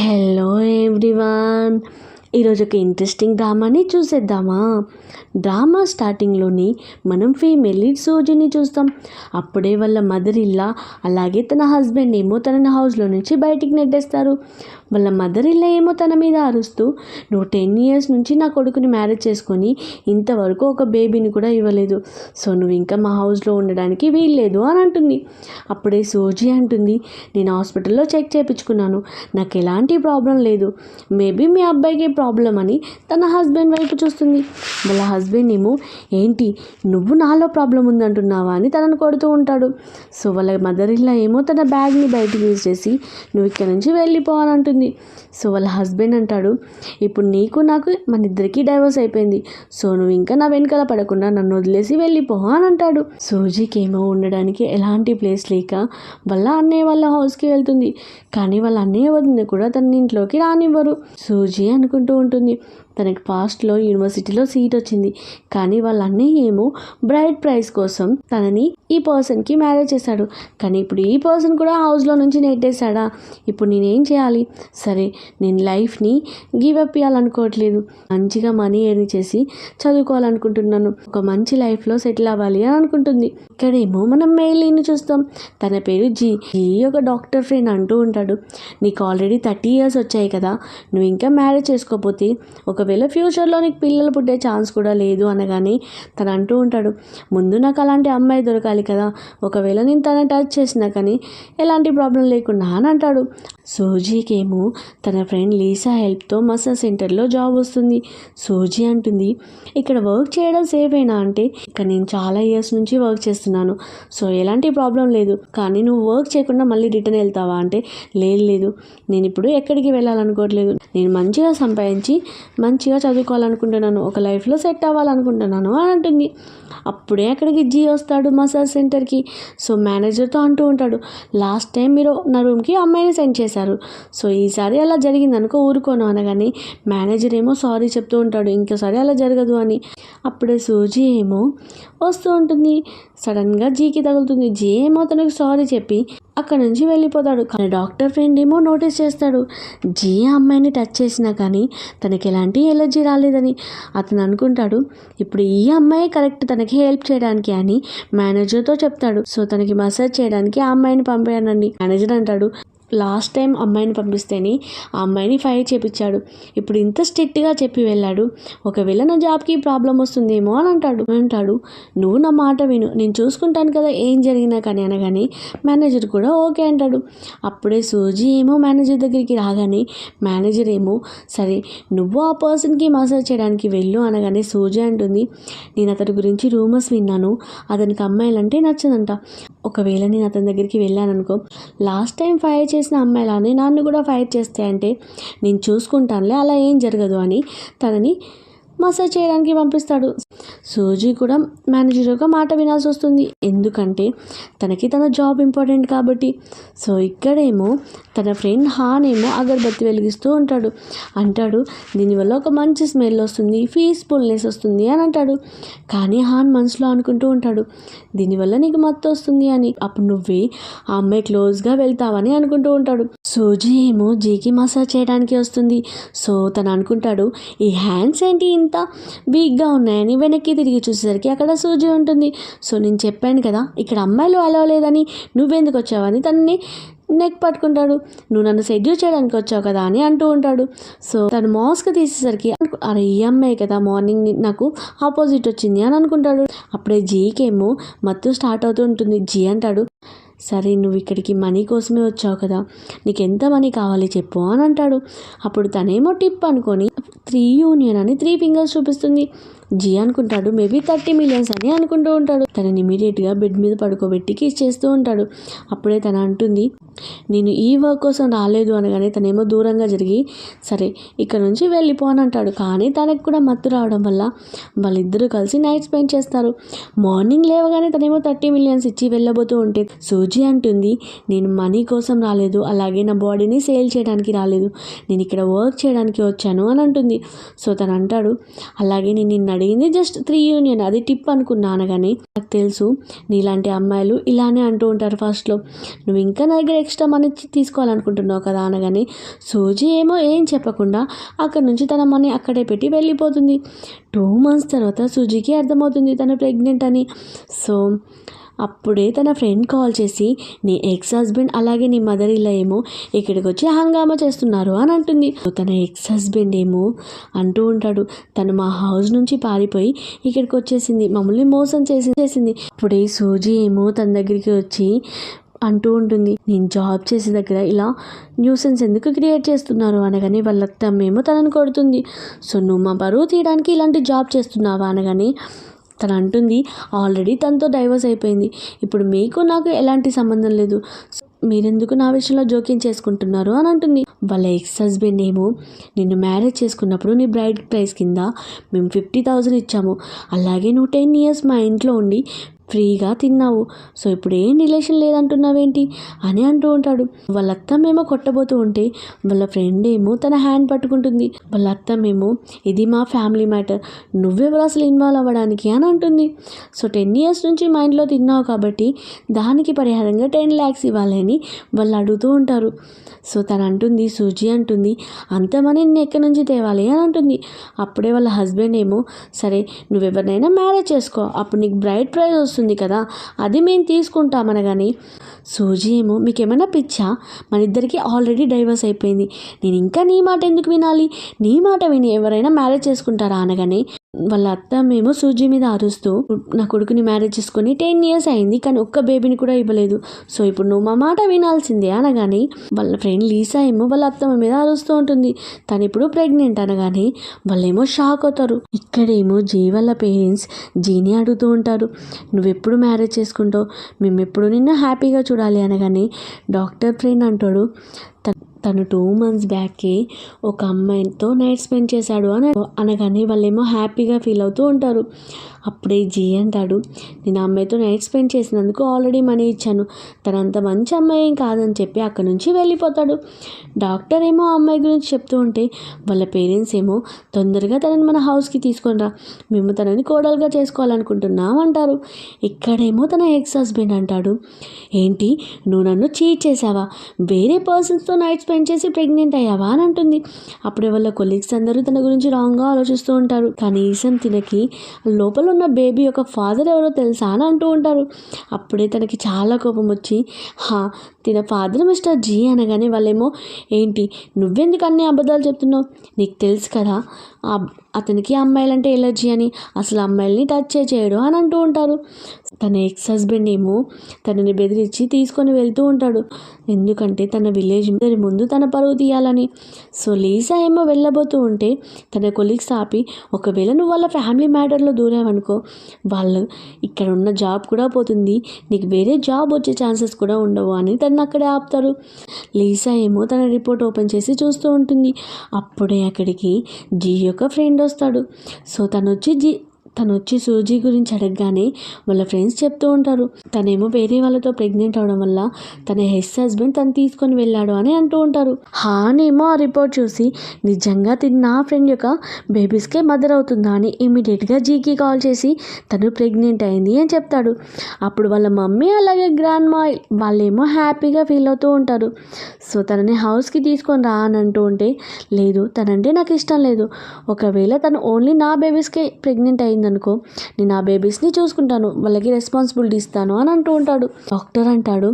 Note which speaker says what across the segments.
Speaker 1: Hello everyone, ఈరోజు ఒక interesting డ్రామాని చూసేద్దామా. డ్రామా స్టార్టింగ్లోని మనం ఫీమేల్ లీడ్ సూజిని చూస్తాం. అప్పుడే వాళ్ళ మదర్ ఇల్లా అలాగే తన హస్బెండ్ ఏమో తనని హౌస్లో నుంచి బయటికి నెట్టేస్తారు. వాళ్ళ మదర్ ఇల్లా ఏమో తన మీద అరుస్తూ, నువ్వు 10 years నుంచి నా కొడుకుని మ్యారేజ్ చేసుకొని ఇంతవరకు ఒక బేబీని కూడా ఇవ్వలేదు, సో నువ్వు ఇంకా మా హౌస్లో ఉండడానికి వీల్లేదు అని అంటుంది. అప్పుడే సూజీ అంటుంది, నేను హాస్పిటల్లో చెక్ చేయించుకున్నాను, నాకు ఎలాంటి ప్రాబ్లం లేదు, మేబీ మీ అబ్బాయికి ప్రాబ్లం అని తన హస్బెండ్ వైపు చూస్తుంది. వాళ్ళ హస్బెండ్ ఏమో, ఏంటి నువ్వు నాలో ప్రాబ్లం ఉందంటున్నావా అని తనను కొడుతూ ఉంటాడు. సో వాళ్ళ మదర్ ఇల్లా ఏమో తన బ్యాగ్ని బయటికి యూజ్ చేసి, నువ్వు ఇక్కడ నుంచి వెళ్ళిపోవాలంటుంది. సో వాళ్ళ హస్బెండ్ అంటాడు, ఇప్పుడు నీకు నాకు మన ఇద్దరికి డైవర్స్ అయిపోయింది, సో నువ్వు ఇంకా నా వెనకాల పడకుండా నన్ను వదిలేసి వెళ్ళిపో అని అంటాడు. సూజీకి ఏమో ఉండడానికి ఎలాంటి ప్లేస్ లేక వాళ్ళ అన్నయ్య వాళ్ళ హౌస్కి వెళ్తుంది. కానీ వాళ్ళ అన్నయ్య వదిన కూడా తన ఇంట్లోకి రానివ్వరు. సూజీ అనుకుంటూ ఉంటుంది, తనకి పాస్ట్లో యూనివర్సిటీలో సీట్ వచ్చింది, కానీ వాళ్ళ అన్నయ్య ఏమో బ్రైడ్ ప్రైజ్ కోసం తనని ఈ పర్సన్కి మ్యారేజ్ చేశాడు, కానీ ఇప్పుడు ఈ పర్సన్ కూడా హౌస్లో నుంచి నెట్టేశాడా, ఇప్పుడు నేనేం చేయాలి, సరే నేను లైఫ్ని గివ్ అప్ ఇవ్వాలనుకోవట్లేదు, మంచిగా మనీ ఎర్న్ చేసి చదువుకోవాలనుకుంటున్నాను, ఒక మంచి లైఫ్లో సెటిల్ అవ్వాలి అని అనుకుంటుంది. ఇక్కడేమో మనం మెయిల్ని చూస్తాం. తన పేరు జీ ఒక డాక్టర్ ఫ్రెండ్ అంటూ ఉంటాడు, నీకు ఆల్రెడీ 30 years వచ్చాయి కదా, నువ్వు ఇంకా మ్యారేజ్ చేసుకోకపోతే ఒకవేళ ఫ్యూచర్లో నీకు పిల్లలు పుట్టే ఛాన్స్ కూడా లేదు అనగానే తను అంటూ ఉంటాడు, ముందు నాకు అలాంటి అమ్మాయి దొరకాలి కదా, ఒకవేళ నేను తన టచ్ చేసినా కానీ ఎలాంటి ప్రాబ్లం లేకుండా అని అంటాడు. సూజీకేమో తన ఫ్రెండ్ లీసా హెల్ప్తో మసాజ్ సెంటర్లో జాబ్ వస్తుంది. సూజీ అంటుంది, ఇక్కడ వర్క్ చేయడం సేఫేనా అంటే, ఇక్కడ నేను చాలా ఇయర్స్ నుంచి వర్క్ చేస్తున్నాను, సో ఎలాంటి ప్రాబ్లం లేదు, కానీ నువ్వు వర్క్ చేయకుండా మళ్ళీ రిటర్న్ వెళ్తావా అంటే, లేదు నేను ఇప్పుడు ఎక్కడికి వెళ్ళాలనుకోవట్లేదు, నేను మంచిగా సంపాదించి మంచిగా చదువుకోవాలనుకుంటున్నాను, ఒక లైఫ్లో సెట్ అవ్వాలనుకుంటున్నాను అని అంటుంది. అప్పుడే అక్కడికి జీ వస్తాడు మసాజ్ సెంటర్కి. సో మేనేజర్తో అంటూ ఉంటాడు, లాస్ట్ టైం మీరు నా రూమ్కి అమ్మాయిని సెండ్ చేశారు, సో ఈసారి అలా జరిగిందనుకో ఊరుకోను అనగానే మేనేజర్ ఏమో సారీ చెప్తూ ఉంటాడు, ఇంకోసారి అలా జరగదు అని. అప్పుడే సూజీ ఏమో వస్తూ ఉంటుంది, సడన్గా జీకి తగులుతుంది. జీ ఏమో తనకు సారీ చెప్పి అక్కడ నుంచి వెళ్ళిపోతాడు. కానీ డాక్టర్ ఫ్రెండ్ ఏమో నోటీస్ చేస్తాడు, జీ అమ్మాయిని టచ్ చేసినా కానీ తనకి ఎలాంటి ఎలర్జీ రాలేదని. అతను అనుకుంటాడు, ఇప్పుడు ఈ అమ్మాయి కరెక్ట్ తనకి హెల్ప్ చేయడానికి అని మేనేజర్తో చెప్తాడు. సో తనకి మసాజ్ చేయడానికి ఆ అమ్మాయిని పంపానండి. మేనేజర్ అంటాడు, లాస్ట్ టైం అమ్మాయిని పంపిస్తేనే ఆ అమ్మాయిని ఫైర్ చేపించాడు, ఇప్పుడు ఇంత స్ట్రిక్ట్గా చెప్పి వెళ్ళాడు, ఒకవేళ నా జాబ్కి ప్రాబ్లం వస్తుందేమో అని అంటాడు. నువ్వు నా మాట విను, నేను చూసుకుంటాను కదా ఏం జరిగినా కానీ అనగానే మేనేజర్ కూడా ఓకే అంటాడు. అప్పుడే సూజీ ఏమో మేనేజర్ దగ్గరికి రాగానే మేనేజర్ ఏమో, సరే నువ్వు ఆ పర్సన్కి మసాజ్ చేయడానికి వెళ్ళు అనగానే సూజీ అంటుంది, నేను అతని గురించి రూమర్స్ విన్నాను, అతనికి అమ్మాయిలంటే నచ్చదంట, ఒకవేళ నేను అతని దగ్గరికి వెళ్ళాననుకో, లాస్ట్ టైం ఫైర్ చేసిన అమ్మాయిలానే నన్ను కూడా ఫైర్ చేస్తే అంటే నేను చూసుకుంటానులే, అలా ఏం జరగదు అని తనని మసాజ్ చేయడానికి పంపిస్తాడు. సూజీ కూడా మేనేజర్ యొక్క మాట వినాల్సి వస్తుంది, ఎందుకంటే తనకి తన జాబ్ ఇంపార్టెంట్ కాబట్టి. సో ఇక్కడేమో తన ఫ్రెండ్ హాన్ ఏమో అగరబత్తి వెలిగిస్తూ అంటాడు, దీనివల్ల ఒక మంచి స్మెల్ వస్తుంది, పీస్ఫుల్నెస్ వస్తుంది అని అంటాడు. కానీ హాన్ మనసులో అనుకుంటూ ఉంటాడు, దీనివల్ల నీకు మత్తు వస్తుంది అని, అప్పుడు నువ్వే ఆ అమ్మాయి క్లోజ్గా వెళ్తావని అనుకుంటూ ఉంటాడు. సూజీ ఏమో జీకి మసాజ్ చేయడానికి వస్తుంది. సో తను అనుకుంటాడు, ఈ హ్యాండ్స్ ఏంటి ఇంత వీక్గా ఉన్నాయని వెనక్కి తిరిగి చూసేసరికి అక్కడ సూజీ ఉంటుంది. సో నేను చెప్పాను కదా ఇక్కడ అమ్మాయిలు అలా లేదని, నువ్వెందుకు వచ్చావని తనని నెక్ పట్టుకుంటాడు. నువ్వు నన్ను సెడ్యూస్ చేయడానికి వచ్చావు కదా అని అంటూ ఉంటాడు. సో తను మాస్క్ తీసేసరికి అరే ఈ అమ్మాయి కదా మార్నింగ్ నాకు ఆపోజిట్ వచ్చింది అని అనుకుంటాడు. అప్పుడే జీకేమో మత్తు స్టార్ట్ అవుతూ ఉంటుంది. జీ అంటాడు, సరే నువ్వు ఇక్కడికి మనీ కోసమే వచ్చావు కదా, నీకు ఎంత మనీ కావాలి చెప్పు అని అంటాడు. అప్పుడు తనేమో టిప్ అనుకొని 3 union అని 3 fingers చూపిస్తుంది. జీ అనుకుంటాడు మేబీ 30 million అని అనుకుంటూ ఉంటాడు. తనని ఇమీడియట్గా బెడ్ మీద పడుకోబెట్టి కిస్ చేస్తూ ఉంటాడు. అప్పుడే తను అంటుంది, నేను ఈ వర్క్ కోసం రాలేదు అనగానే తనేమో దూరంగా జరిగి, సరే ఇక్కడ నుంచి వెళ్ళిపో అని అంటాడు. కానీ తనకు కూడా మత్తు రావడం వల్ల వాళ్ళిద్దరూ కలిసి నైట్ స్పెండ్ చేస్తారు. మార్నింగ్ లేవగానే తనేమో 30 million ఇచ్చి వెళ్ళబోతూ ఉంటే సూజీ అంటుంది, నేను మనీ కోసం రాలేదు, అలాగే నా బాడీని సేల్ చేయడానికి రాలేదు, నేను ఇక్కడ వర్క్ చేయడానికి వచ్చాను అని అంటుంది. సో తను అంటాడు, అలాగే నేను నిన్ను అడిగింది జస్ట్ 3 యూనియన్, అది టిప్ అనుకున్నాను. కానీ నాకు తెలుసు నీలాంటి అమ్మాయిలు ఇలానే అంటూ ఉంటారు ఫస్ట్లో, నువ్వు ఇంకా నా దగ్గర ఎక్స్ట్రా మనీ తీసుకోవాలనుకుంటున్నావు కదా అనగానే సూజీ ఏమో ఏం చెప్పకుండా అక్కడ నుంచి తన మనీ అక్కడే పెట్టి వెళ్ళిపోతుంది. 2 months తర్వాత సూజీకి అర్థమవుతుంది తను ప్రెగ్నెంట్ అని. సో అప్పుడే తన ఫ్రెండ్ కాల్ చేసి నీ ఎక్స్ హస్బెండ్ అలాగే నీ మదర్ ఇలా ఏమో ఇక్కడికి వచ్చి హంగామా చేస్తున్నారు అని అంటుంది. తన ఎక్స్ హస్బెండ్ ఏమో అంటూ ఉంటాడు, తను మా హౌస్ నుంచి పారిపోయి ఇక్కడికి వచ్చేసింది, మమ్మల్ని మోసం చేసింది. అప్పుడే సూజీ ఏమో తన దగ్గరికి వచ్చి అంటూ ఉంటుంది, నేను జాబ్ చేసే దగ్గర ఇలా న్యూసెన్స్ ఎందుకు క్రియేట్ చేస్తున్నారు అనగానే వాళ్ళ అత్తమ్మేమో తనని కొడుతుంది. సో నువ్వు మా బరువు తీయడానికి ఇలాంటి జాబ్ చేస్తున్నావా అనగానే తను అంటుంది, ఆల్రెడీ తనతో డైవర్స్ అయిపోయింది, ఇప్పుడు మీకు నాకు ఎలాంటి సంబంధం లేదు, మీరెందుకు నా విషయంలో జోక్యం చేసుకుంటున్నారు అని అంటుంది. వాళ్ళ ఎక్స్ హస్బెండ్ ఏమో నిన్ను మ్యారేజ్ చేసుకున్నప్పుడు నీ బ్రైడ్ ప్రైస్ కింద మేము 50,000 ఇచ్చాము, అలాగే నువ్వు 10 years మా ఇంట్లో ఉండి ఫ్రీగా తిన్నావు, సో ఇప్పుడు ఏం రిలేషన్ లేదంటున్నావేంటి అని అంటూ ఉంటాడు. వాళ్ళ అత్తమ్మేమో కొట్టబోతూ ఉంటే వాళ్ళ ఫ్రెండ్ ఏమో తన హ్యాండ్ పట్టుకుంటుంది. వాళ్ళ అత్తమ్మేమో ఇది మా ఫ్యామిలీ మ్యాటర్, నువ్వెవరు అసలు ఇన్వాల్వ్ అవ్వడానికి అని అంటుంది. సో 10 years నుంచి మా ఇంట్లో తిన్నావు కాబట్టి దానికి పరిహారంగా 10 lakhs ఇవ్వాలి అని వాళ్ళు అడుగుతూ ఉంటారు. సో తను అంటుంది, సూజీ అంటుంది, అంత మనీ నేను ఎక్కడి నుంచి తేవాలి అని అంటుంది. అప్పుడే వాళ్ళ హస్బెండ్ ఏమో సరే నువ్వెవరినైనా మ్యారేజ్ చేసుకో, అప్పుడు నీకు బ్రైడ్ ప్రైజ్ వస్తుంది కదా, అది మేము తీసుకుంటామనగాని సూజీ ఏమో మీకేమైనా పిచ్చా, మన ఇద్దరికి ఆల్రెడీ డైవర్స్ అయిపోయింది, నేను ఇంకా నీ మాట ఎందుకు వినాలి, నీ మాట విని ఎవరైనా మ్యారేజ్ చేసుకుంటారా అనగానే వాళ్ళ అత్త మేము సూజీ మీద అరుస్తూ నా కొడుకుని మ్యారేజ్ చేసుకొని 10 years అయింది కానీ ఒక్క బేబీని కూడా ఇవ్వలేదు, సో ఇప్పుడు నువ్వు మా మాట వినాల్సిందే అనగానే వాళ్ళ ఫ్రెండ్ లీసా ఏమో వాళ్ళ అత్తమ్మ మీద అరుస్తూ ఉంటుంది. తను ఇప్పుడు ప్రెగ్నెంట్ అనగానే వాళ్ళేమో షాక్ అవుతారు. ఇక్కడేమో జీ వాళ్ళ పేరెంట్స్ జీని అడుగుతూ ఉంటారు, నువ్వెప్పుడు మ్యారేజ్ చేసుకుంటావు, మేము ఎప్పుడు నిన్ను హ్యాపీగా చూడాలి అనగానే డాక్టర్ ఫ్రెండ్ అంటాడు, తను 2 months బ్యాక్కి ఒక అమ్మాయితో నైట్ స్పెండ్ చేశాడు అనగానే వాళ్ళేమో హ్యాపీగా ఫీల్ అవుతూ ఉంటారు. అప్పుడే జీ అంటాడు, నేను అమ్మాయితో నైట్ స్పెండ్ చేసినందుకు ఆల్రెడీ మనీ ఇచ్చాను, తనంత మంచి అమ్మాయి ఏం కాదని చెప్పి అక్కడ నుంచి వెళ్ళిపోతాడు. డాక్టర్ ఏమో ఆ అమ్మాయి గురించి చెప్తూ ఉంటే వాళ్ళ పేరెంట్స్ ఏమో తొందరగా తనని మన హౌస్కి తీసుకొని రా, మేము తనని కోడలుగా చేసుకోవాలనుకుంటున్నాం అంటారు. ఇక్కడేమో తన ఎక్స్ హస్బెండ్ అంటాడు, ఏంటి నువ్వు నన్ను చీట్ చేసావా, వేరే పర్సన్స్తో నైట్ స్పెండ్ చేసి ప్రెగ్నెంట్ అయ్యావా అని అంటుంది. అప్పుడే వాళ్ళ కొలీగ్స్ అందరూ తన గురించి రాంగ్గా ఆలోచిస్తూ ఉంటారు. కనీసం తినకి లోపల ఉన్న బేబీ యొక్క ఫాదర్ ఎవరో తెలుసా అని అంటూ ఉంటారు. అప్పుడే తనకి చాలా కోపం వచ్చి తిన ఫాదర్ మిస్టర్ జీ అనగానే వాళ్ళేమో ఏంటి నువ్వెందుకు అన్ని అబద్ధాలు చెప్తున్నావు, నీకు తెలుసు కదా అతనికి అమ్మాయిలంటే ఎలర్జీ అని, అసలు అమ్మాయిల్ని టచ్ చేయడు అని అంటూ ఉంటారు. తన ఎక్స్ హస్బెండ్ ఏమో తనని బెదిరించి తీసుకొని వెళ్తూ ఉంటాడు, ఎందుకంటే తన విలేజ్ ముందు తన పరువు తీయాలని. సో లీసా ఏమో వెళ్ళబోతూ ఉంటే తన కొలీగ్స్ ఆపి, ఒకవేళ నువ్వు వాళ్ళ ఫ్యామిలీ మ్యాటర్లో దూరావనుకో వాళ్ళు ఇక్కడ ఉన్న జాబ్ కూడా పోతుంది, నీకు వేరే జాబ్ వచ్చే ఛాన్సెస్ కూడా ఉండవు అని తను అక్కడే ఆపుతారు. లీసా ఏమో తన రిపోర్ట్ ఓపెన్ చేసి చూస్తూ ఉంటుంది. అప్పుడే అక్కడికి జీ యొక్క ఫ్రెండ్ వస్తాడు. సో తను వచ్చి సూజీ గురించి అడగగానే వాళ్ళ ఫ్రెండ్స్ చెప్తూ ఉంటారు, తనేమో వేరే వాళ్ళతో ప్రెగ్నెంట్ అవడం వల్ల తన ఎక్స్ హస్బెండ్ తను తీసుకొని వెళ్ళాడు అని అంటూ ఉంటారు. హానేమో ఆ రిపోర్ట్ చూసి నిజంగా నా ఫ్రెండ్ యొక్క బేబీస్కే మదర్ అవుతుందా అని ఇమీడియట్గా జీకి కాల్ చేసి తను ప్రెగ్నెంట్ అయింది అని చెప్తాడు. అప్పుడు వాళ్ళ మమ్మీ అలాగే గ్రాండ్ మా వాళ్ళేమో హ్యాపీగా ఫీల్ అవుతూ ఉంటారు. సో తనని హౌస్కి తీసుకొని రా అని అంటూ ఉంటే లేదు తనంటే నాకు ఇష్టం లేదు, ఒకవేళ తను ఓన్లీ నా బేబీస్కే ప్రెగ్నెంట్ అయింది అనుకో నేను ఆ బేబీస్ని చూసుకుంటాను, వాళ్ళకి రెస్పాన్సిబిలిటీ ఇస్తాను అని అంటూ ఉంటాడు. డాక్టర్ అంటాడు,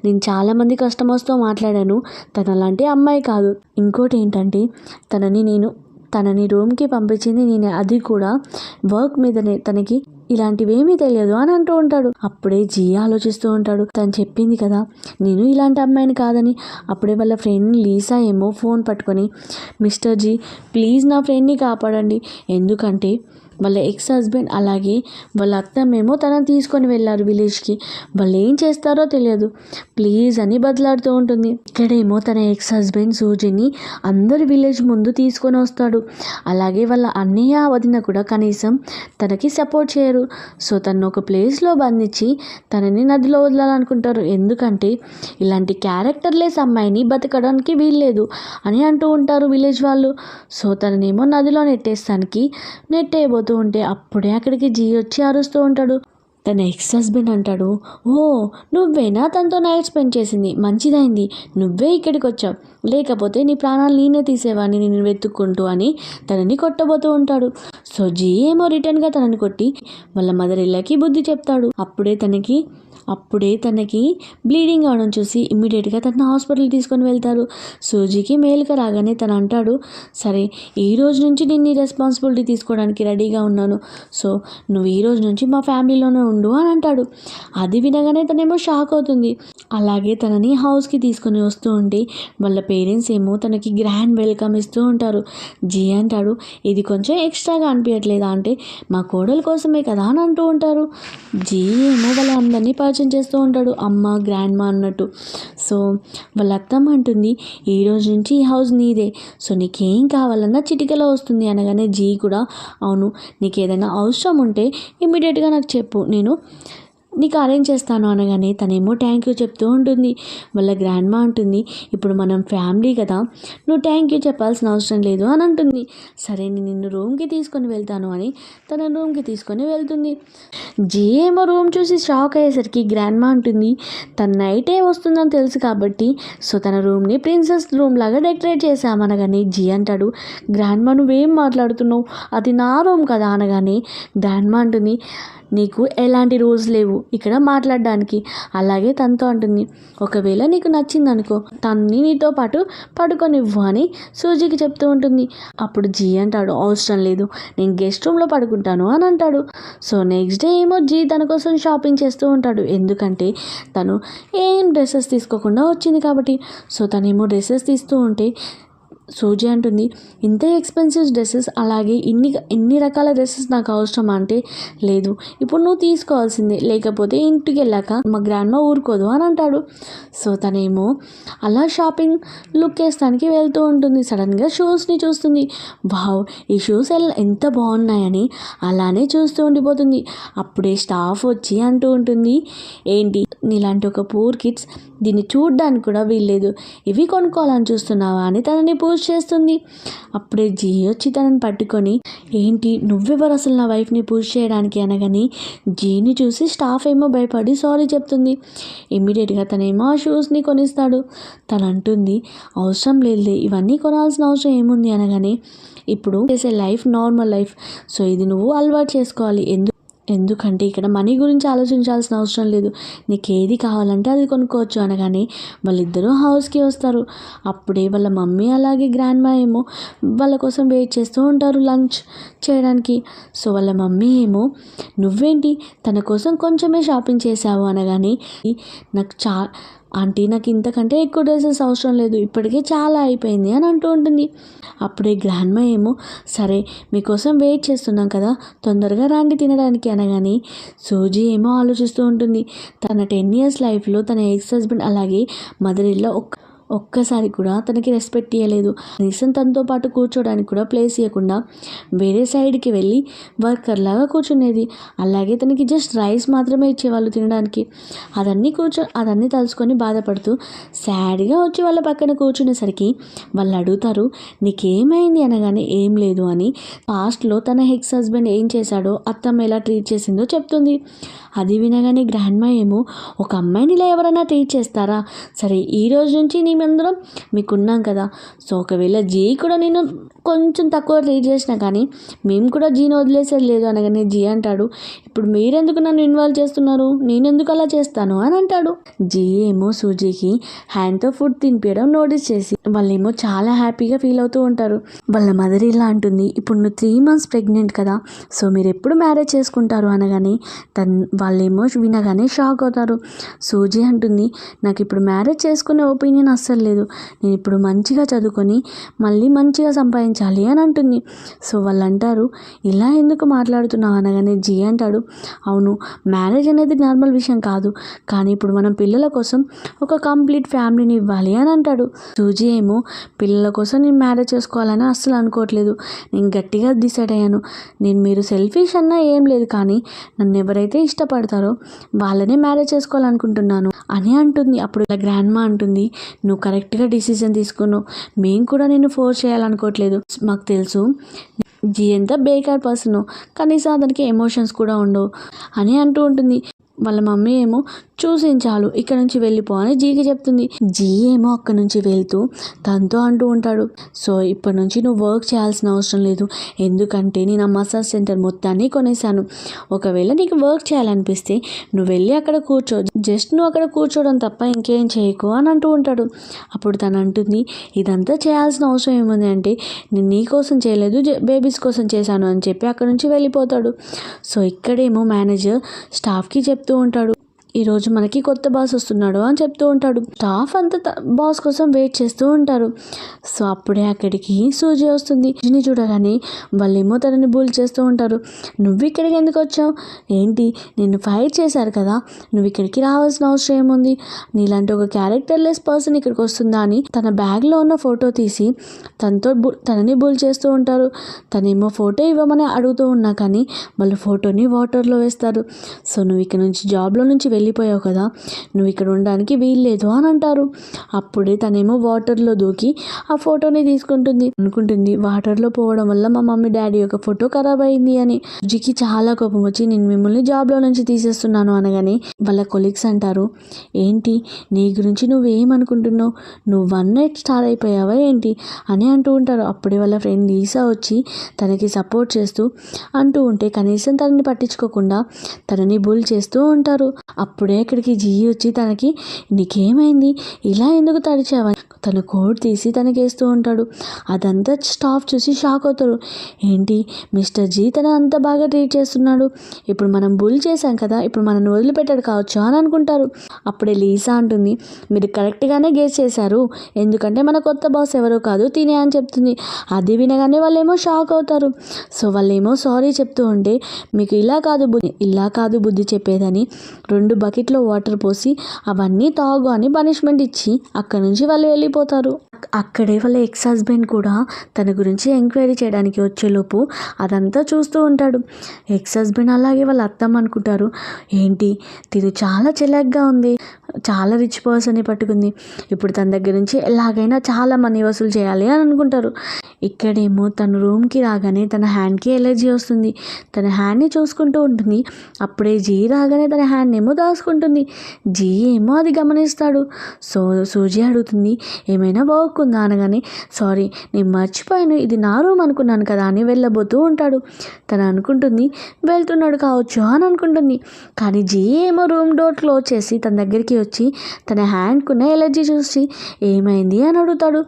Speaker 1: నేను చాలామంది కస్టమర్స్తో మాట్లాడాను, తను అలాంటి అమ్మాయి కాదు, ఇంకోటి ఏంటంటే తనని రూమ్కి పంపించింది నేనే, అది కూడా వర్క్ మీదనే, తనకి ఇలాంటివేమీ తెలియదు అని అంటూ ఉంటాడు. అప్పుడే జీ ఆలోచిస్తూ ఉంటాడు, తను చెప్పింది కదా నేను ఇలాంటి అమ్మాయిని కాదని. అప్పుడే వాళ్ళ ఫ్రెండ్ లీసా ఏమో ఫోన్ పట్టుకొని, మిస్టర్ జీ ప్లీజ్ నా ఫ్రెండ్ని కాపాడండి, ఎందుకంటే వాళ్ళ ఎక్స్ హస్బెండ్ అలాగే వాళ్ళ అత్తమ్మేమో తనని తీసుకొని వెళ్ళారు విలేజ్కి, వాళ్ళు ఏం చేస్తారో తెలియదు, ప్లీజ్ అని బదిలాడుతూ ఉంటుంది. ఇక్కడేమో తన ఎక్స్ హస్బెండ్ సూజీని అందరి విలేజ్ ముందు తీసుకొని వస్తాడు. అలాగే వాళ్ళ అన్నయ్య వదిన కూడా కనీసం తనకి సపోర్ట్ చేయరు. సో తను ఒక ప్లేస్లో బంధించి తనని నదిలో వదలాలనుకుంటారు, ఎందుకంటే ఇలాంటి క్యారెక్టర్లెస్ అమ్మాయిని బతకడానికి వీల్లేదు అని అంటూ ఉంటారు విలేజ్ వాళ్ళు. సో తననేమో నదిలో నెట్టేయబోతూ వెళ్ళిపోతూ ఉంటే అప్పుడే అక్కడికి జీ వచ్చి అరుస్తూ ఉంటాడు. తన ఎక్స్ హస్బెండ్ అంటాడు, ఓ నువ్వేనా తనతో నైట్ స్పెండ్ చేసింది, మంచిదైంది నువ్వే ఇక్కడికి వచ్చావు, లేకపోతే నీ ప్రాణాలు నేనే తీసేవాడిని నేను వెతుక్కుంటూ అని తనని కొట్టబోతూ ఉంటాడు. సో జీ ఏమో రిటర్న్గా తనని కొట్టి వాళ్ళ మదర్ ఇళ్ళకి బుద్ధి చెప్తాడు. అప్పుడే తనకి బ్లీడింగ్ అవడం చూసి ఇమ్మీడియట్గా తన హాస్పిటల్ తీసుకొని వెళ్తారు. సూజీకి మేలుక రాగానే తను అంటాడు, సరే ఈ రోజు నుంచి నేను నీ రెస్పాన్సిబిలిటీ తీసుకోవడానికి రెడీగా ఉన్నాను, సో నువ్వు ఈ రోజు నుంచి మా ఫ్యామిలీలోనే ఉండు అని అంటాడు. అది వినగానే తనేమో షాక్ అవుతుంది. అలాగే తనని హౌస్కి తీసుకొని వస్తూ ఉంటే వాళ్ళ పేరెంట్స్ ఏమో తనకి గ్రాండ్ వెల్కమ్ ఇస్తూ ఉంటారు. జీ అంటాడు, ఇది కొంచెం ఎక్స్ట్రాగా అనిపించట్లేదా అంటే మా కోడల కోసమే కదా అని అంటూ ఉంటారు. జీ ఏమో వాళ్ళ అందరినీ పరిచయం చేస్తూ ఉంటాడు, అమ్మ గ్రాండ్ మా అన్నట్టు. సో వాళ్ళ అత్తమ్మ అంటుంది, ఈ రోజు నుంచి ఈ హౌస్ నీదే, సో నీకేం కావాలన్నా చిటికలో వస్తుంది అనగానే జీ కూడా అవును నీకు ఏదైనా అవసరం ఉంటే ఇమ్మీడియట్గా నాకు చెప్పు, నేను నీకు అరేంజ్ చేస్తాను అనగానే తనేమో థ్యాంక్ యూ చెప్తూ ఉంటుంది. వాళ్ళ గ్రాండ్ మా అంటుంది, ఇప్పుడు మనం ఫ్యామిలీ కదా, నువ్వు థ్యాంక్ యూ చెప్పాల్సిన అవసరం లేదు అని అంటుంది. సరే నేను నిన్ను రూమ్కి తీసుకొని వెళ్తాను అని తన రూమ్కి తీసుకొని వెళ్తుంది. జీ ఏమో రూమ్ చూసి షాక్ అయ్యేసరికి గ్రాండ్ మా అంటుంది, తన నైటే వస్తుందని తెలుసు కాబట్టి సో తన రూమ్ని ప్రిన్సెస్ రూమ్ లాగా డెకరేట్ చేసామనగానే జీ అంటాడు, గ్రాండ్ మా నువ్వేం మాట్లాడుతున్నావు, అది నా రూమ్ కదా అనగానే గ్రాండ్ మా అంటుంది, నీకు ఎలాంటి రూల్స్ లేవు ఇక్కడ మాట్లాడడానికి. అలాగే తనతో అంటుంది, ఒకవేళ నీకు నచ్చింది అనుకో తన్ని నీతో పాటు పడుకొనివ్వు అని సూజీకి చెప్తూ ఉంటుంది. అప్పుడు జీ అంటాడు, అవసరం లేదు నేను గెస్ట్ రూమ్లో పడుకుంటాను అని అంటాడు. సో నెక్స్ట్ డే ఏమో జీ తన కోసం షాపింగ్ చేస్తూ ఉంటాడు, ఎందుకంటే తను ఏం డ్రెస్సెస్ తీసుకోకుండా వచ్చింది కాబట్టి. సో తనేమో డ్రెస్సెస్ తీస్తూ ఉంటే సూజీ అంటుంది, ఇంత ఎక్స్పెన్సివ్ డ్రెస్సెస్ అలాగే ఇన్ని రకాల డ్రెస్సెస్ నాకు అవసరం అంటే లేదు, ఇప్పుడు నువ్వు తీసుకోవాల్సిందే, లేకపోతే ఇంటికి వెళ్ళాక మా గ్రాండ్ మా ఊరుకోదు అని అంటాడు. సో తనేమో అలా షాపింగ్ లుక్ వేస్తానికి వెళ్తూ ఉంటుంది. సడన్గా షూస్ని చూస్తుంది, వావ్ ఈ షూస్ ఎంత బాగున్నాయని అలానే చూస్తూ ఉండిపోతుంది. అప్పుడే స్టాఫ్ వచ్చి అంటూ ఉంటుంది, ఏంటి నీలాంటి ఒక పూర్ కిడ్స్ దీన్ని చూడ్డానికి కూడా వీల్లేదు, ఇవి కొనుక్కోవాలని చూస్తున్నావా అని తనని పూజ చేస్తుంది. అప్పుడే జీ వచ్చి తనని పట్టుకొని, ఏంటి నువ్వెవరు అసలు నా వైఫ్ని పూజ చేయడానికి అనగాని జీని చూసి స్టాఫ్ ఏమో భయపడి సారీ చెప్తుంది. ఇమ్మీడియట్గా తనేమో ఆ షూస్ని కొనిస్తాడు. తను అంటుంది, అవసరం లేదులే ఇవన్నీ కొనాల్సిన అవసరం ఏముంది అనగానే ఇప్పుడు చేసే లైఫ్ నార్మల్ లైఫ్, సో ఇది నువ్వు అలవాటు చేసుకోవాలి, ఎందుకంటే ఇక్కడ మనీ గురించి ఆలోచించాల్సిన అవసరం లేదు, నీకు ఏది కావాలంటే అది కొనుక్కోవచ్చు అనగానే వాళ్ళిద్దరూ హౌస్కి వస్తారు. అప్పుడే వాళ్ళ మమ్మీ అలాగే గ్రాండ్ మా ఏమో వాళ్ళ కోసం వెయిట్ చేస్తూ ఉంటారు లంచ్ చేయడానికి. సో వాళ్ళ మమ్మీ ఏమో నువ్వేంటి తన కోసం కొంచెమే షాపింగ్ చేసావు అనగానే నాకు ఆంటీ నాకు ఇంతకంటే ఎక్కువ డ్రెస్సెస్ అవసరం లేదు, ఇప్పటికే చాలా అయిపోయింది అని అంటూ ఉంటుంది. అప్పుడే గ్రాండ్ మా ఏమో సరే మీకోసం వెయిట్ చేస్తున్నాం కదా తొందరగా రండి తినడానికి అనగానే సూజీ ఏమో ఆలోచిస్తూ ఉంటుంది. తన 10 years లైఫ్లో తన ఎక్స్ హస్బెండ్ అలాగే మదర్ ఇన్ లా ఒక్కసారి కూడా తనకి రెస్పెక్ట్ ఇవ్వలేదు. కనీసం తనతో పాటు కూర్చోడానికి కూడా ప్లేస్ ఇవ్వకుండా వేరే సైడ్కి వెళ్ళి వర్కర్ లాగా కూర్చునేది. అలాగే తనకి జస్ట్ రైస్ మాత్రమే ఇచ్చేవాళ్ళు తినడానికి. అదన్నీ తలుచుకొని బాధపడుతూ సాడ్గా వచ్చి వాళ్ళ పక్కన కూర్చునేసరికి వాళ్ళు అడుగుతారు, నీకేమైంది అనగానే ఏం లేదు అని పాస్ట్లో తన ఎక్స్ హస్బెండ్ ఏం చేశాడో అత్తమ్మ ఎలా ట్రీట్ చేసిందో చెప్తుంది. అది వినగానే గ్రాండ్ మా ఏమో ఒక అమ్మాయిని ఇలా ఎవరైనా ట్రీట్ చేస్తారా, సరే ఈ రోజు నుంచి మేమందరం మీకున్నాం కదా, సో ఒకవేళ జీ కూడా నేను కొంచెం తక్కువ ట్రీట్ చేసినా కానీ మేము కూడా జీని వదిలేసేది లేదు అనగానే జీ అంటాడు, ఇప్పుడు మీరెందుకు నన్ను ఇన్వాల్వ్ చేస్తున్నారు, నేనెందుకు అలా చేస్తాను అని అంటాడు. జీ ఏమో సూజీకి హ్యాండ్తో ఫుడ్ తినిపించడం నోటీస్ చేసి వాళ్ళేమో చాలా హ్యాపీగా ఫీల్ అవుతూ ఉంటారు. వాళ్ళ మదర్ ఇలా అంటుంది, ఇప్పుడు నువ్వు 3 months ప్రెగ్నెంట్ కదా, సో మీరు ఎప్పుడు మ్యారేజ్ చేసుకుంటారు అనగానే వాళ్ళేమో వినగానే షాక్ అవుతారు. సూజీ అంటుంది, నాకు ఇప్పుడు మ్యారేజ్ చేసుకునే ఒపీనియన్ అస్సలు లేదు, నేను ఇప్పుడు మంచిగా చదువుకొని మళ్ళీ మంచిగా సంపాదించాలి అని అంటుంది. సో వాళ్ళు అంటారు, ఇలా ఎందుకు మాట్లాడుతున్నావు అనగానే జీ అంటాడు, అవును మ్యారేజ్ అనేది నార్మల్ విషయం కాదు, కానీ ఇప్పుడు మనం పిల్లల కోసం ఒక కంప్లీట్ ఫ్యామిలీని ఇవ్వాలి అని అంటాడు. సూజీ ఏమో పిల్లల కోసం నేను మ్యారేజ్ చేసుకోవాలని అస్సలు అనుకోవట్లేదు, నేను గట్టిగా డిసైడ్ అయ్యాను, మీరు సెల్ఫిష్ అన్నా ఏం లేదు, కానీ నన్ను ఎవరైతే ఇష్టపడతారో వాళ్ళనే మ్యారేజ్ చేసుకోవాలనుకుంటున్నాను అని అంటుంది. అప్పుడు గ్రాండ్ మా అంటుంది, నువ్వు కరెక్ట్గా డిసిజన్ తీసుకున్నావు, మేము కూడా నేను ఫోర్స్ చేయాలనుకోవట్లేదు, మాకు తెలుసు జీ ఎంత బేకార్ పర్సన్, కనీసం అతనికి ఎమోషన్స్ కూడా ఉండవు అని అంటూ ఉంటుంది. వాళ్ళ మమ్మీ ఏమో చూసించాలు ఇక్కడ నుంచి వెళ్ళిపో అని జీకి చెప్తుంది. జీ ఏమో అక్కడ నుంచి వెళ్తూ తనతో అంటూ ఉంటాడు, సో ఇప్పటి నుంచి నువ్వు వర్క్ చేయాల్సిన అవసరం లేదు, ఎందుకంటే నేను ఆ మసాజ్ సెంటర్ మొత్తాన్ని కొనేసాను. ఒకవేళ నీకు వర్క్ చేయాలనిపిస్తే నువ్వు వెళ్ళి అక్కడ కూర్చో, జస్ట్ నువ్వు అక్కడ కూర్చోవడం తప్ప ఇంకేం చేయకు అని అంటూ ఉంటాడు. అప్పుడు తను అంటుంది, ఇదంతా చేయాల్సిన అవసరం ఏముంది అంటే నేను నీ కోసం చేయలేదు, బేబీస్ కోసం చేశాను అని చెప్పి అక్కడ నుంచి వెళ్ళిపోతాడు. సో ఇక్కడేమో మేనేజర్ స్టాఫ్కి చెప్తూ ఉంటాడు, ఈరోజు మనకి కొత్త బాస్ వస్తున్నాడు అని చెప్తూ ఉంటాడు. స్టాఫ్ అంతా బాస్ కోసం వెయిట్ చేస్తూ ఉంటారు. సో అప్పుడే అక్కడికి సూజీ వస్తుంది. సూజీని చూడగానే వాళ్ళేమో తనని బుల్ చేస్తూ ఉంటారు. నువ్వు ఇక్కడికి ఎందుకు వచ్చావు, ఏంటి నిన్ను ఫైర్ చేశారు కదా, నువ్వు ఇక్కడికి రావాల్సిన అవసరం ఏముంది, నీలాంటి ఒక క్యారెక్టర్లెస్ పర్సన్ ఇక్కడికి వస్తుందా అని తన బ్యాగ్లో ఉన్న ఫోటో తీసి తనని బుల్ చేస్తూ ఉంటారు. తనేమో ఫోటో ఇవ్వమని అడుగుతూ ఉన్నా కానీ వాళ్ళు ఫోటోని వాటర్లో వేస్తారు. సో నువ్వు ఇక్కడ నుంచి జాబ్లో నుంచి వెళ్ళిపోయావు కదా, నువ్వు ఇక్కడ ఉండడానికి వీల్లేదు అని అంటారు. అప్పుడే తనేమో వాటర్లో దూకి ఆ ఫోటోని అనుకుంటుంది వాటర్లో పోవడం వల్ల మా మమ్మీ డాడీ యొక్క ఫోటో ఖరాబ్ అయింది అని. సుజీకి చాలా కోపం వచ్చి నేను మిమ్మల్ని జాబ్లో నుంచి తీసేస్తున్నాను అనగానే వాళ్ళ కొలీగ్స్ అంటారు, ఏంటి నీ గురించి నువ్వేమనుకుంటున్నావు, నువ్వు 1 night స్టార్ అయిపోయావా ఏంటి అని అంటూ ఉంటారు. అప్పుడే వాళ్ళ ఫ్రెండ్ లీసా వచ్చి తనకి సపోర్ట్ చేస్తూ అంటూ ఉంటే కనీసం తనని పట్టించుకోకుండా తనని బుల్ చేస్తూ ఉంటారు. అప్పుడే ఇక్కడికి జీ వచ్చి తనకి నీకేమైంది, ఇలా ఎందుకు తడిచావని తన కోట్ తీసి తనకేస్తూ ఉంటాడు. అదంతా స్టాఫ్ చూసి షాక్ అవుతారు. ఏంటి మిస్టర్ జీ తన అంత బాగా ట్రీట్ చేస్తున్నాడు, ఇప్పుడు మనం బుల్ చేశాం కదా, ఇప్పుడు మనల్ని వదిలిపెట్టాడు కావచ్చు అని అనుకుంటారు. అప్పుడే లీసా అంటుంది, మీరు కరెక్ట్గానే గెస్ చేశారు, ఎందుకంటే మన కొత్త బాస్ ఎవరో కాదు తినే అని చెప్తుంది. అది వినగానే వాళ్ళేమో షాక్ అవుతారు. సో వాళ్ళేమో సారీ చెప్తూ ఉంటే మీకు ఇలా కాదు బుద్ధి చెప్పేదని 2 బకెట్లో వాటర్ పోసి అవన్నీ తాగు అని పనిష్మెంట్ ఇచ్చి అక్కడ నుంచి వాళ్ళు వెళ్ళిపోతారు. అక్కడే వాళ్ళ ఎక్స్ హస్బెండ్ కూడా తన గురించి ఎంక్వైరీ చేయడానికి వచ్చేలోపు అదంతా చూస్తూ ఉంటాడు. ఎక్స్ హస్బెండ్ అలాగే వాళ్ళ అత్తమ్మ అనుకుంటారు, ఏంటి తిను చాలా చిలగ్గా ఉంది, చాలా రిచ్ పర్సన్ని పట్టుకుంది, ఇప్పుడు తన దగ్గర నుంచి ఎలాగైనా చాలా మనీ వసూలు చేయాలి అని అనుకుంటారు. ఇక్కడేమో తన రూమ్కి రాగానే తన హ్యాండ్కి ఎలర్జీ వస్తుంది. తన హ్యాండ్ని చూసుకుంటూ ఉంటుంది. అప్పుడే జీ రాగానే తన హ్యాండ్ ఏమో దాచుకుంటుంది. జీ ఏమో అది గమనిస్తాడు. సో సూజీ అడుగుతుంది, ఏమైనా వర్క్ ఉందా అనగానే సారీ నేను మర్చిపోయాను, ఇది నా రూమ్ అనుకున్నాను కదా అని వెళ్ళబోతూ ఉంటాడు. తను అనుకుంటుంది వెళ్తున్నాడు కావచ్చు అని అనుకుంటుంది. కానీ జీ ఏమో రూమ్ డోర్ క్లోజ్ చేసి తన దగ్గరికి వచ్చి తన హ్యాండ్కున్న ఎలర్జీ చూసి ఏమైంది అని అడుగుతాడు.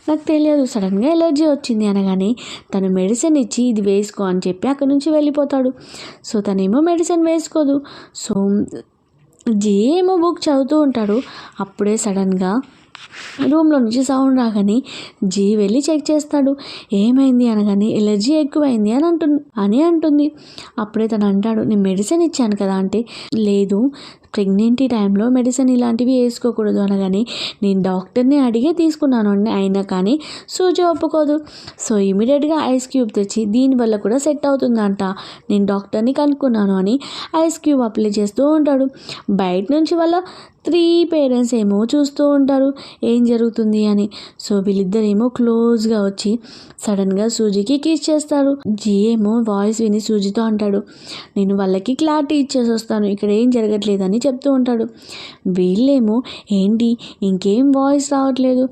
Speaker 1: నాకు తెలియదు, సడన్గా ఎలర్జీ వచ్చింది అనగానే తను మెడిసిన్ ఇచ్చి ఇది వేసుకో అని చెప్పి అక్కడి నుంచి వెళ్ళిపోతాడు. సో తనేమో మెడిసిన్ వేసుకోదు. సో జీ ఏమో బుక్ చదువుతూ ఉంటాడు. అప్పుడే సడన్గా రూమ్లో నుంచి సౌండ్ రాగానే జీ వెళ్ళి చెక్ చేస్తాడు. ఏమైంది అనగానే ఎలర్జీ ఎక్కువైంది అని అంటుంది. అప్పుడే తను అంటాడు, నేను మెడిసిన్ ఇచ్చాను కదా అంటే లేదు, ప్రెగ్నెంటీ టైంలో మెడిసిన్ ఇలాంటివి వేసుకోకూడదు అనగానే నేను డాక్టర్ని అడిగే తీసుకున్నాను అని అయినా కానీ సూజీ ఒప్పుకోదు. సో ఇమీడియట్గా ఐస్ క్యూబ్ తెచ్చి దీనివల్ల కూడా సెట్ అవుతుందంట, నేను డాక్టర్ని కనుక్కున్నాను అని ఐస్ క్యూబ్ అప్లై చేస్తూ ఉంటాడు. బయట నుంచి వాళ్ళ 3 పేరెంట్స్ ఏమో చూస్తూ ఉంటారు ఏం జరుగుతుంది అని. సో వీళ్ళిద్దరేమో క్లోజ్గా వచ్చి సడన్గా సూజీకి కిస్ చేస్తారు. జీ ఏమో వాయిస్ విని సూజీతో అంటాడు, నేను వాళ్ళకి క్లారిటీ ఇచ్చేసి వస్తాను, ఇక్కడ ఏం జరగట్లేదని చెప్తూ ఉంటాడు. వీళ్ళేమో ఏంటి ఇంకేం వాయిస్ రావట్లేదు,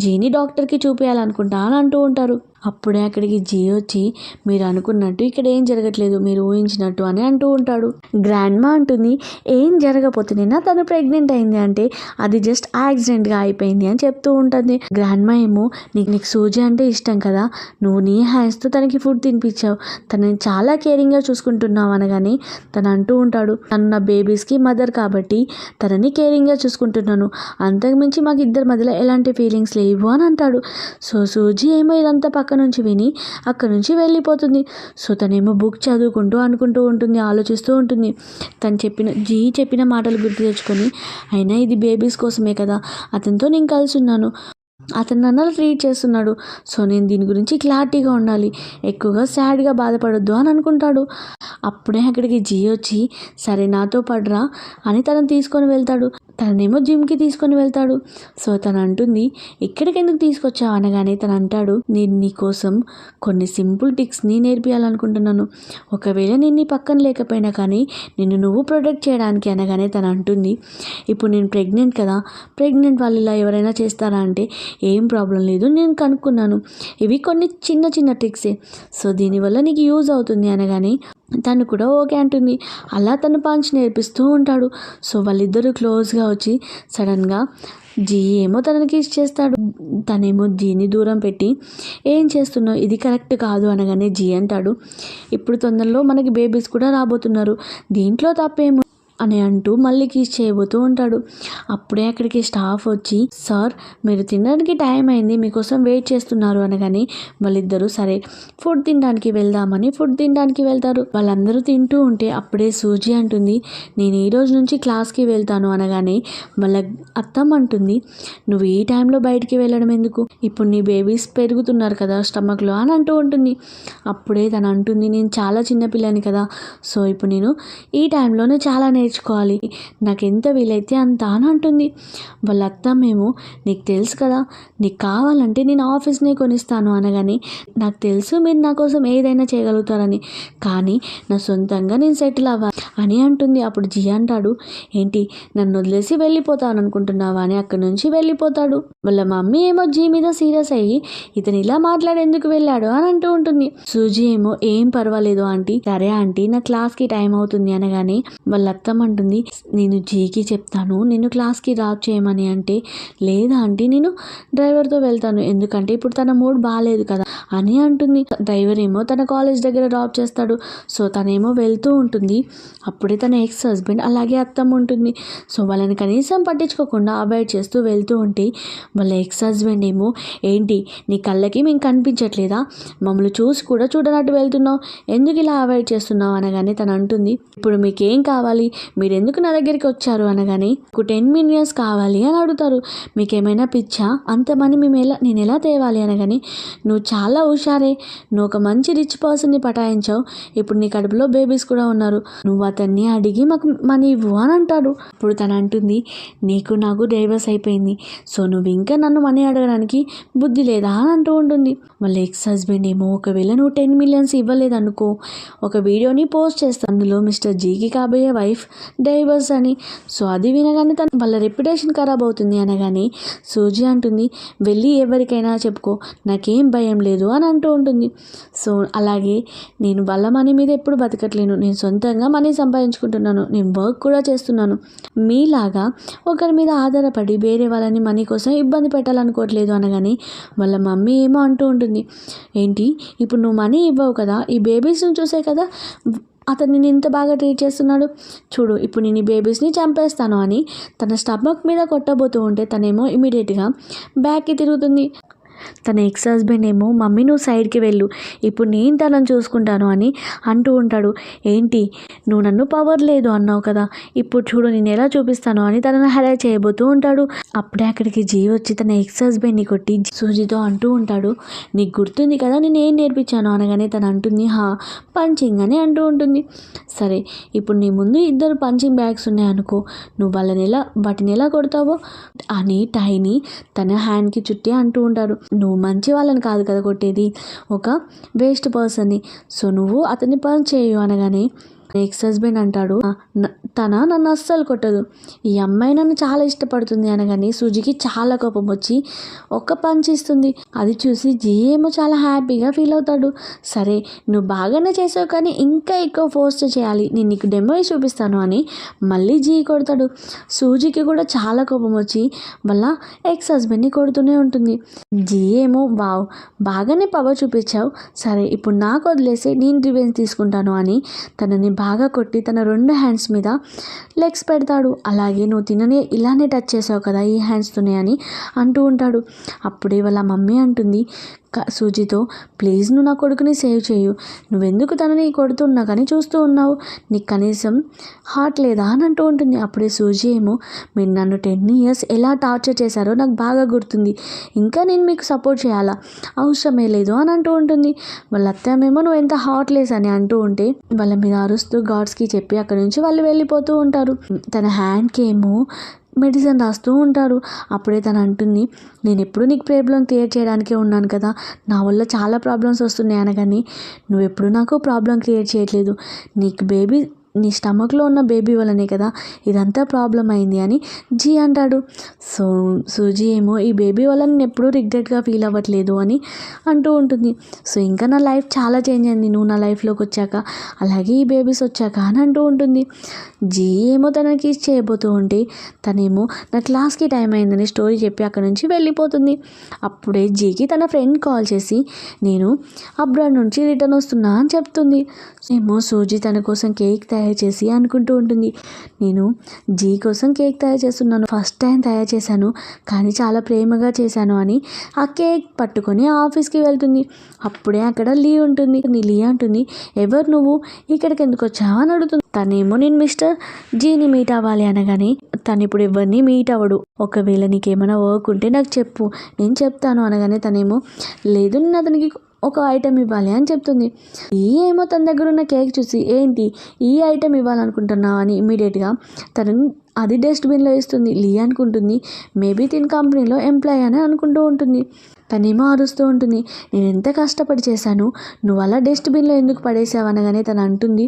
Speaker 1: జీని డాక్టర్కి చూపించాలనుకుంటా అని అంటూ ఉంటారు. అప్పుడే అక్కడికి జీ వచ్చి మీరు అనుకున్నట్టు ఇక్కడ ఏం జరగట్లేదు, మీరు ఊహించినట్టు అని అంటూ ఉంటాడు. గ్రాండ్మా అంటుంది, ఏం జరగపోతుందేనా తను ప్రెగ్నెంట్ అయింది అంటే అది జస్ట్ యాక్సిడెంట్గా అయిపోయింది అని చెప్తూ ఉంటుంది. గ్రాండ్మా ఏమో నీకు సూజీ అంటే ఇష్టం కదా, నువ్వు నీ హ్యాండ్స్తో తనకి ఫుడ్ తినిపించావు, తనని చాలా కేరింగ్గా చూసుకుంటున్నావు అనగానే తను అంటూ ఉంటాడు, తను నా బేబీస్కి మదర్ కాబట్టి తనని కేరింగ్గా చూసుకుంటున్నాను, అంతకుమించి మాకు ఇద్దరి మధ్యలో ఎలాంటి ఫీలింగ్స్ లేవు అని అంటాడు. సో సూజీ ఏమో ఇదంతా పక్క నుంచి విని అక్కడ నుంచి వెళ్ళిపోతుంది. సో తనేమో బుక్ చదువుకుంటూ అనుకుంటూ ఉంటుంది, ఆలోచిస్తూ ఉంటుంది. జీ చెప్పిన మాటలు గుర్తు తెచ్చుకొని అయినా ఇది బేబీస్ కోసమే కదా, అతనితో నేను కలిసి ఉన్నాను, అతను నన్ను ట్రీట్ చేస్తున్నాడు, సో నేను దీని గురించి క్లారిటీగా ఉండాలి, ఎక్కువగా సాడ్గా బాధపడొద్దు అని అనుకుంటాడు. అప్పుడే అక్కడికి జీ వచ్చి సరే నాతో పడరా అని తనని తీసుకొని వెళ్తాడు. తనేమో జిమ్కి తీసుకొని వెళ్తాడు. సో తను అంటుంది, ఇక్కడికి ఎందుకు తీసుకొచ్చావు అనగానే తను అంటాడు, నేను నీకోసం కొన్ని సింపుల్ టిక్స్ని నేర్పియాలనుకుంటున్నాను. ఒకవేళ నేను నీ పక్కన లేకపోయినా కానీ నిన్ను నువ్వు ప్రొటెక్ట్ చేయడానికి అనగానే తను అంటుంది, ఇప్పుడు నేను ప్రెగ్నెంట్ కదా, ప్రెగ్నెంట్ వాళ్ళు ఇలా ఎవరైనా చేస్తారా అంటే ఏం ప్రాబ్లం లేదు, నేను కనుక్కున్నాను, ఇవి కొన్ని చిన్న చిన్న ట్రిక్సే, సో దీనివల్ల నీకు యూజ్ అవుతుంది అనగానే తను కూడా ఓకే అంటుంది. అలా తను పంచ్ నేర్పిస్తూ ఉంటాడు. సో వాళ్ళిద్దరూ క్లోజ్గా వచ్చి సడన్గా జీ ఏమో తనని కిస్ చేస్తాడు. తనేమో జీని దూరం పెట్టి ఏం చేస్తున్నావు, ఇది కరెక్ట్ కాదు అనగానే జీ అంటాడు, ఇప్పుడు తొందరలో మనకి బేబీస్ కూడా రాబోతున్నారు, దీంట్లో తప్పేమో అని అంటూ మళ్ళీ కిస్ చేయబోతూ ఉంటాడు. అప్పుడే అక్కడికి స్టాఫ్ వచ్చి, సార్ మీరు తినడానికి టైం అయింది, మీకోసం వెయిట్ చేస్తున్నారు అనగానే వాళ్ళిద్దరూ సరే ఫుడ్ తినడానికి వెళ్దామని ఫుడ్ తినడానికి వెళ్తారు. వాళ్ళందరూ తింటూ ఉంటే అప్పుడే సూజీ అంటుంది, నేను ఈ రోజు నుంచి క్లాస్కి వెళ్తాను అనగానే వాళ్ళ అత్తమ్మ అంటుంది, నువ్వు ఈ టైంలో బయటికి వెళ్ళడం ఎందుకు, ఇప్పుడు నీ బేబీస్ పెరుగుతున్నారు కదా స్టమక్లో అని అంటూ ఉంటుంది. అప్పుడే తను అంటుంది, నేను చాలా చిన్నపిల్లని కదా, సో ఇప్పుడు నేను ఈ టైంలోనే చాలా నేర్చుకోవాలి, నాకు ఎంత వీలైతే అంత అని అంటుంది. వాళ్ళ అత్తమ్మేమో, నీకు తెలుసు కదా, నీకు కావాలంటే నేను ఆఫీస్నే కొనిస్తాను అనగానే, నాకు తెలుసు మీరు నా కోసం ఏదైనా చేయగలుగుతారని, కానీ నా సొంతంగా నేను సెటిల్ అవ్వాలి అని అంటుంది. అప్పుడు జీ అంటాడు, ఏంటి నన్ను వదిలేసి వెళ్ళిపోతాను అనుకుంటున్నావా అని అక్కడి నుంచి వెళ్ళిపోతాడు. వాళ్ళ మమ్మీ ఏమో జీ మీద సీరియస్ అయ్యి, ఇతను ఇలా మాట్లాడేందుకు వెళ్ళాడు అని అంటూ ఉంటుంది. సూజీ ఏమో, ఏం పర్వాలేదు ఆంటీ, సరే ఆంటీ నా క్లాస్కి టైం అవుతుంది అనగానే వాళ్ళ అత్తమ్మ అంటుంది, నేను జీకి చెప్తాను నిన్ను క్లాస్కి డ్రాప్ చేయమని అంటే, లేదా ఆంటీ నేను డ్రైవర్తో వెళ్తాను, ఎందుకంటే ఇప్పుడు తన మూడ్ బాగాలేదు కదా అని అంటుంది. డ్రైవర్ ఏమో తన కాలేజ్ దగ్గర డ్రాప్ చేస్తాడు. సో తనేమో వెళ్తూ ఉంటుంది. అప్పుడే తన ఎక్స్ హస్బెండ్ అలాగే అత్తమ్మ ఉంటుంది. సో వాళ్ళని కనీసం పట్టించుకోకుండా అవాయిడ్ చేస్తూ వెళ్తూ ఉంటే వాళ్ళ ఎక్స్ హస్బెండ్ ఏమో, ఏంటి నీ కళ్ళకి మేము కనిపించట్లేదా, మమ్మల్ని చూసి కూడా చూడనట్టు వెళ్తున్నావు, ఎందుకు ఇలా అవాయిడ్ చేస్తున్నావు అనగానే తను అంటుంది, ఇప్పుడు మీకేం కావాలి, మీరు ఎందుకు నా దగ్గరికి వచ్చారు అనగానే, ఒక 10 మిలియన్స్ కావాలి అని అడుగుతారు. మీకేమైనా పిచ్చా, అంత మనీ నేను ఎలా తేవాలి అనగానే, నువ్వు చాలా హుషారే, నువ్వు ఒక మంచి రిచ్ పర్సన్ని పటాయించావు, ఇప్పుడు నీ కడుపులో బేబీస్ కూడా ఉన్నారు, నువ్వు అతన్ని అడిగి మాకు మనీ ఇవ్వు అని అంటాడు. ఇప్పుడు తను అంటుంది, నీకు నాకు డైవర్స్ అయిపోయింది, సో నువ్వు ఇంకా నన్ను మనీ అడగడానికి బుద్ధి లేదా అని అంటూ ఉంటుంది. వాళ్ళ ఎక్స్ హస్బెండ్ ఏమో, ఒకవేళ నువ్వు 10 మిలియన్స్ ఇవ్వలేదనుకో, ఒక వీడియోని పోస్ట్ చేస్తాను, అందులో మిస్టర్ జీకి కాబోయే వైఫ్ డైవర్స్ అని. సో అది వినగానే తను వాళ్ళ రెప్యుటేషన్ ఖరాబ్ అవుతుంది అనగానే సూజీ అంటుంది, వెళ్ళి ఎవరికైనా చెప్పుకో, నాకేం భయం లేదు అని అంటూ ఉంటుంది. సో అలాగే నేను వాళ్ళ మనీ మీద ఎప్పుడు బతకట్లేను, నేను సొంతంగా మనీ సంపాదించుకుంటున్నాను, నేను వర్క్ కూడా చేస్తున్నాను, మీలాగా ఒకరి మీద ఆధారపడి వేరే వాళ్ళని మనీ కోసం ఇబ్బంది పెట్టాలనుకోవట్లేదు అనగానే వాళ్ళ మమ్మీ ఏమో అంటూ ఉంటుంది, ఏంటి ఇప్పుడు నువ్వు మనీ ఇవ్వవు కదా, ఈ బేబీస్ని చూసే కదా అతన్ని నేను ఇంత బాగా ట్రీట్ చేస్తున్నాడు, చూడు ఇప్పుడు నేను ఈ బేబీస్ని చంపేస్తాను అని తన స్టమక్ మీద కొట్టబోతూ ఉంటే తనేమో ఇమీడియట్గా బ్యాక్కి తిరుగుతుంది. తన ఎక్స్ హస్బెండ్ ఏమో, మమ్మీ నువ్వు సైడ్కి వెళ్ళు, ఇప్పుడు నేను తనని చూసుకుంటాను అని అంటూ ఉంటాడు. ఏంటి నువ్వు నన్ను పవర్ లేదు అన్నావు కదా, ఇప్పుడు చూడు నేను ఎలా చూపిస్తాను అని తనను హెరాస్ చేయబోతూ ఉంటాడు. అప్పుడే అక్కడికి జీ వచ్చి తన ఎక్స్ హస్బెండ్ని కొట్టి సూజీతో అంటూ ఉంటాడు, నీకు గుర్తుంది కదా నేను ఏం నేర్పించాను అనగానే తను అంటుంది, పంచింగ్ అని అంటూ ఉంటుంది. సరే ఇప్పుడు నీ ముందు 2 పంచింగ్ బ్యాగ్స్ ఉన్నాయనుకో, నువ్వు వాటిని ఎలా కొడతావో అని టైని తన హ్యాండ్కి చుట్టి అంటూ ఉంటాడు. నువ్వు మంచి వాళ్ళని కాదు కదా కొట్టేది, ఒక వేస్ట్ పర్సన్ని, సో నువ్వు అతన్ని పంచ్ చేయు అనగానే ఎక్స్ హస్బెండ్ అంటాడు, నన్ను అస్సలు కొట్టదు, ఈ అమ్మాయి నన్ను చాలా ఇష్టపడుతుంది అనగానే సూజీకి చాలా కోపం వచ్చి ఒక్క పంచ్ ఇస్తుంది. అది చూసి జీ ఏమో చాలా హ్యాపీగా ఫీల్ అవుతాడు. సరే నువ్వు బాగానే చేసావు, కానీ ఇంకా ఎక్కువ ఫోర్స్ చేయాలి, నేను నీకు డెమో చూపిస్తాను అని మళ్ళీ జీ కొడతాడు. సూజీకి కూడా చాలా కోపం వచ్చి వాళ్ళ ఎక్స్ హస్బెండ్ని కొడుతూనే ఉంటుంది. జీ ఏమో, వావ్ బాగానే పవర్ చూపించావు, సరే ఇప్పుడు నాకు వదిలేసి నేను రివెంజ్ తీసుకుంటాను అని తనని బాగా కొట్టి తన 2 హ్యాండ్స్ మీద లెగ్స్ పెడతాడు. అలాగే నువ్వు తిననే ఇలానే టచ్ చేసావు కదా ఈ హ్యాండ్స్తోనే అని అంటూ ఉంటాడు. అప్పుడే వాళ్ళ మమ్మీ అంటుంది సూజీతో, ప్లీజ్ నువ్వు నా కొడుకుని సేవ్ చేయు, నువ్వెందుకు తనని కొడుతున్నా కానీ చూస్తూ ఉన్నావు, నీకు కనీసం హార్ట్ లేదా అని అంటూ ఉంటుంది. అప్పుడే సూజీ ఏమో, మీరు నన్ను 10 ఇయర్స్ ఎలా టార్చర్ చేశారో నాకు బాగా గుర్తుంది, ఇంకా నేను మీకు సపోర్ట్ చేయాలా, అవసరమే లేదు అని అంటూ ఉంటుంది. వాళ్ళ అత్తమ్మేమో నువ్వు ఎంత హార్ట్లెస్ అని అంటూ ఉంటే వాళ్ళ మీద అరుస్తూ గార్డ్స్కి చెప్పి అక్కడి నుంచి వాళ్ళు వెళ్ళిపోతూ ఉంటారు. తన హ్యాండ్కి ఏమో మెడిసిన్ రాస్తూ ఉంటారు. అప్పుడే తను అంటుంది, నేను ఎప్పుడు నీకు ప్రాబ్లం క్రియేట్ చేయడానికే ఉన్నాను కదా, నా వల్ల చాలా ప్రాబ్లమ్స్ వస్తున్నాయి అనగాని, నువ్వు ఎప్పుడు నాకు ప్రాబ్లం క్రియేట్ చేయట్లేదు, నీకు బేబీ నీ స్టమక్లో ఉన్న బేబీ వల్లనే కదా ఇదంతా ప్రాబ్లం అయింది అని జీ అంటాడు. సో సూజీ ఏమో ఈ బేబీ వల్ల నేను ఎప్పుడూ రిగ్రెట్గా ఫీల్ అవ్వట్లేదు అని అంటూ ఉంటుంది. సో ఇంకా నా లైఫ్ చాలా చేంజ్ అయింది నువ్వు నా లైఫ్లోకి వచ్చాక, అలాగే ఈ బేబీస్ వచ్చాక అని అంటూ ఉంటుంది. జీ ఏమో తనకి చేయబోతూ ఉంటే తనేమో నా క్లాస్కి టైం అయిందని స్టోరీ చెప్పి అక్కడ నుంచి వెళ్ళిపోతుంది. అప్పుడే జీకి తన ఫ్రెండ్ కాల్ చేసి నేను అబ్రాడ్ నుంచి రిటర్న్ వస్తున్నా అని చెప్తుంది. ఏమో సూజీ తన కోసం కేక్ తయారు చేసి అనుకుంటూ ఉంటుంది, నేను జీ కోసం కేక్ తయారు చేస్తున్నాను, ఫస్ట్ టైం తయారు చేశాను కానీ చాలా ప్రేమగా చేశాను అని ఆ కేక్ పట్టుకొని ఆఫీస్కి వెళ్తుంది. అప్పుడే అక్కడ లీ ఉంటుంది. లీ అంటుంది, ఎవరు నువ్వు, ఇక్కడికి ఎందుకు వచ్చావా అని అడుగుతుంది. తనేమో నేను మిస్టర్ జీని మీట్ అవ్వాలి అనగానే తను ఇప్పుడు ఎవరిని మీట్ అవ్వడు, ఒకవేళ నీకేమైనా వర్క్ ఉంటే నాకు చెప్పు నేను చెప్తాను అనగానే తనేమో లేదు నేను అతనికి ఒక ఐటెం ఇవ్వాలి అని చెప్తుంది. ఏమో తన దగ్గర ఉన్న కేక్ చూసి ఏంటి ఈ ఐటెం ఇవ్వాలనుకుంటున్నావు అని ఇమీడియట్గా తనని అది డస్ట్బిన్లో వేస్తుంది. లీ అనుకుంటుంది మేబీ తిన కంపెనీలో ఎంప్లాయ్ అని అనుకుంటూ ఉంటుంది. తనేమో అరుస్తూ ఉంటుంది, నేను ఎంత కష్టపడి చేశాను, నువ్వు అలా డస్ట్బిన్లో ఎందుకు పడేసావు అనగానే తను అంటుంది,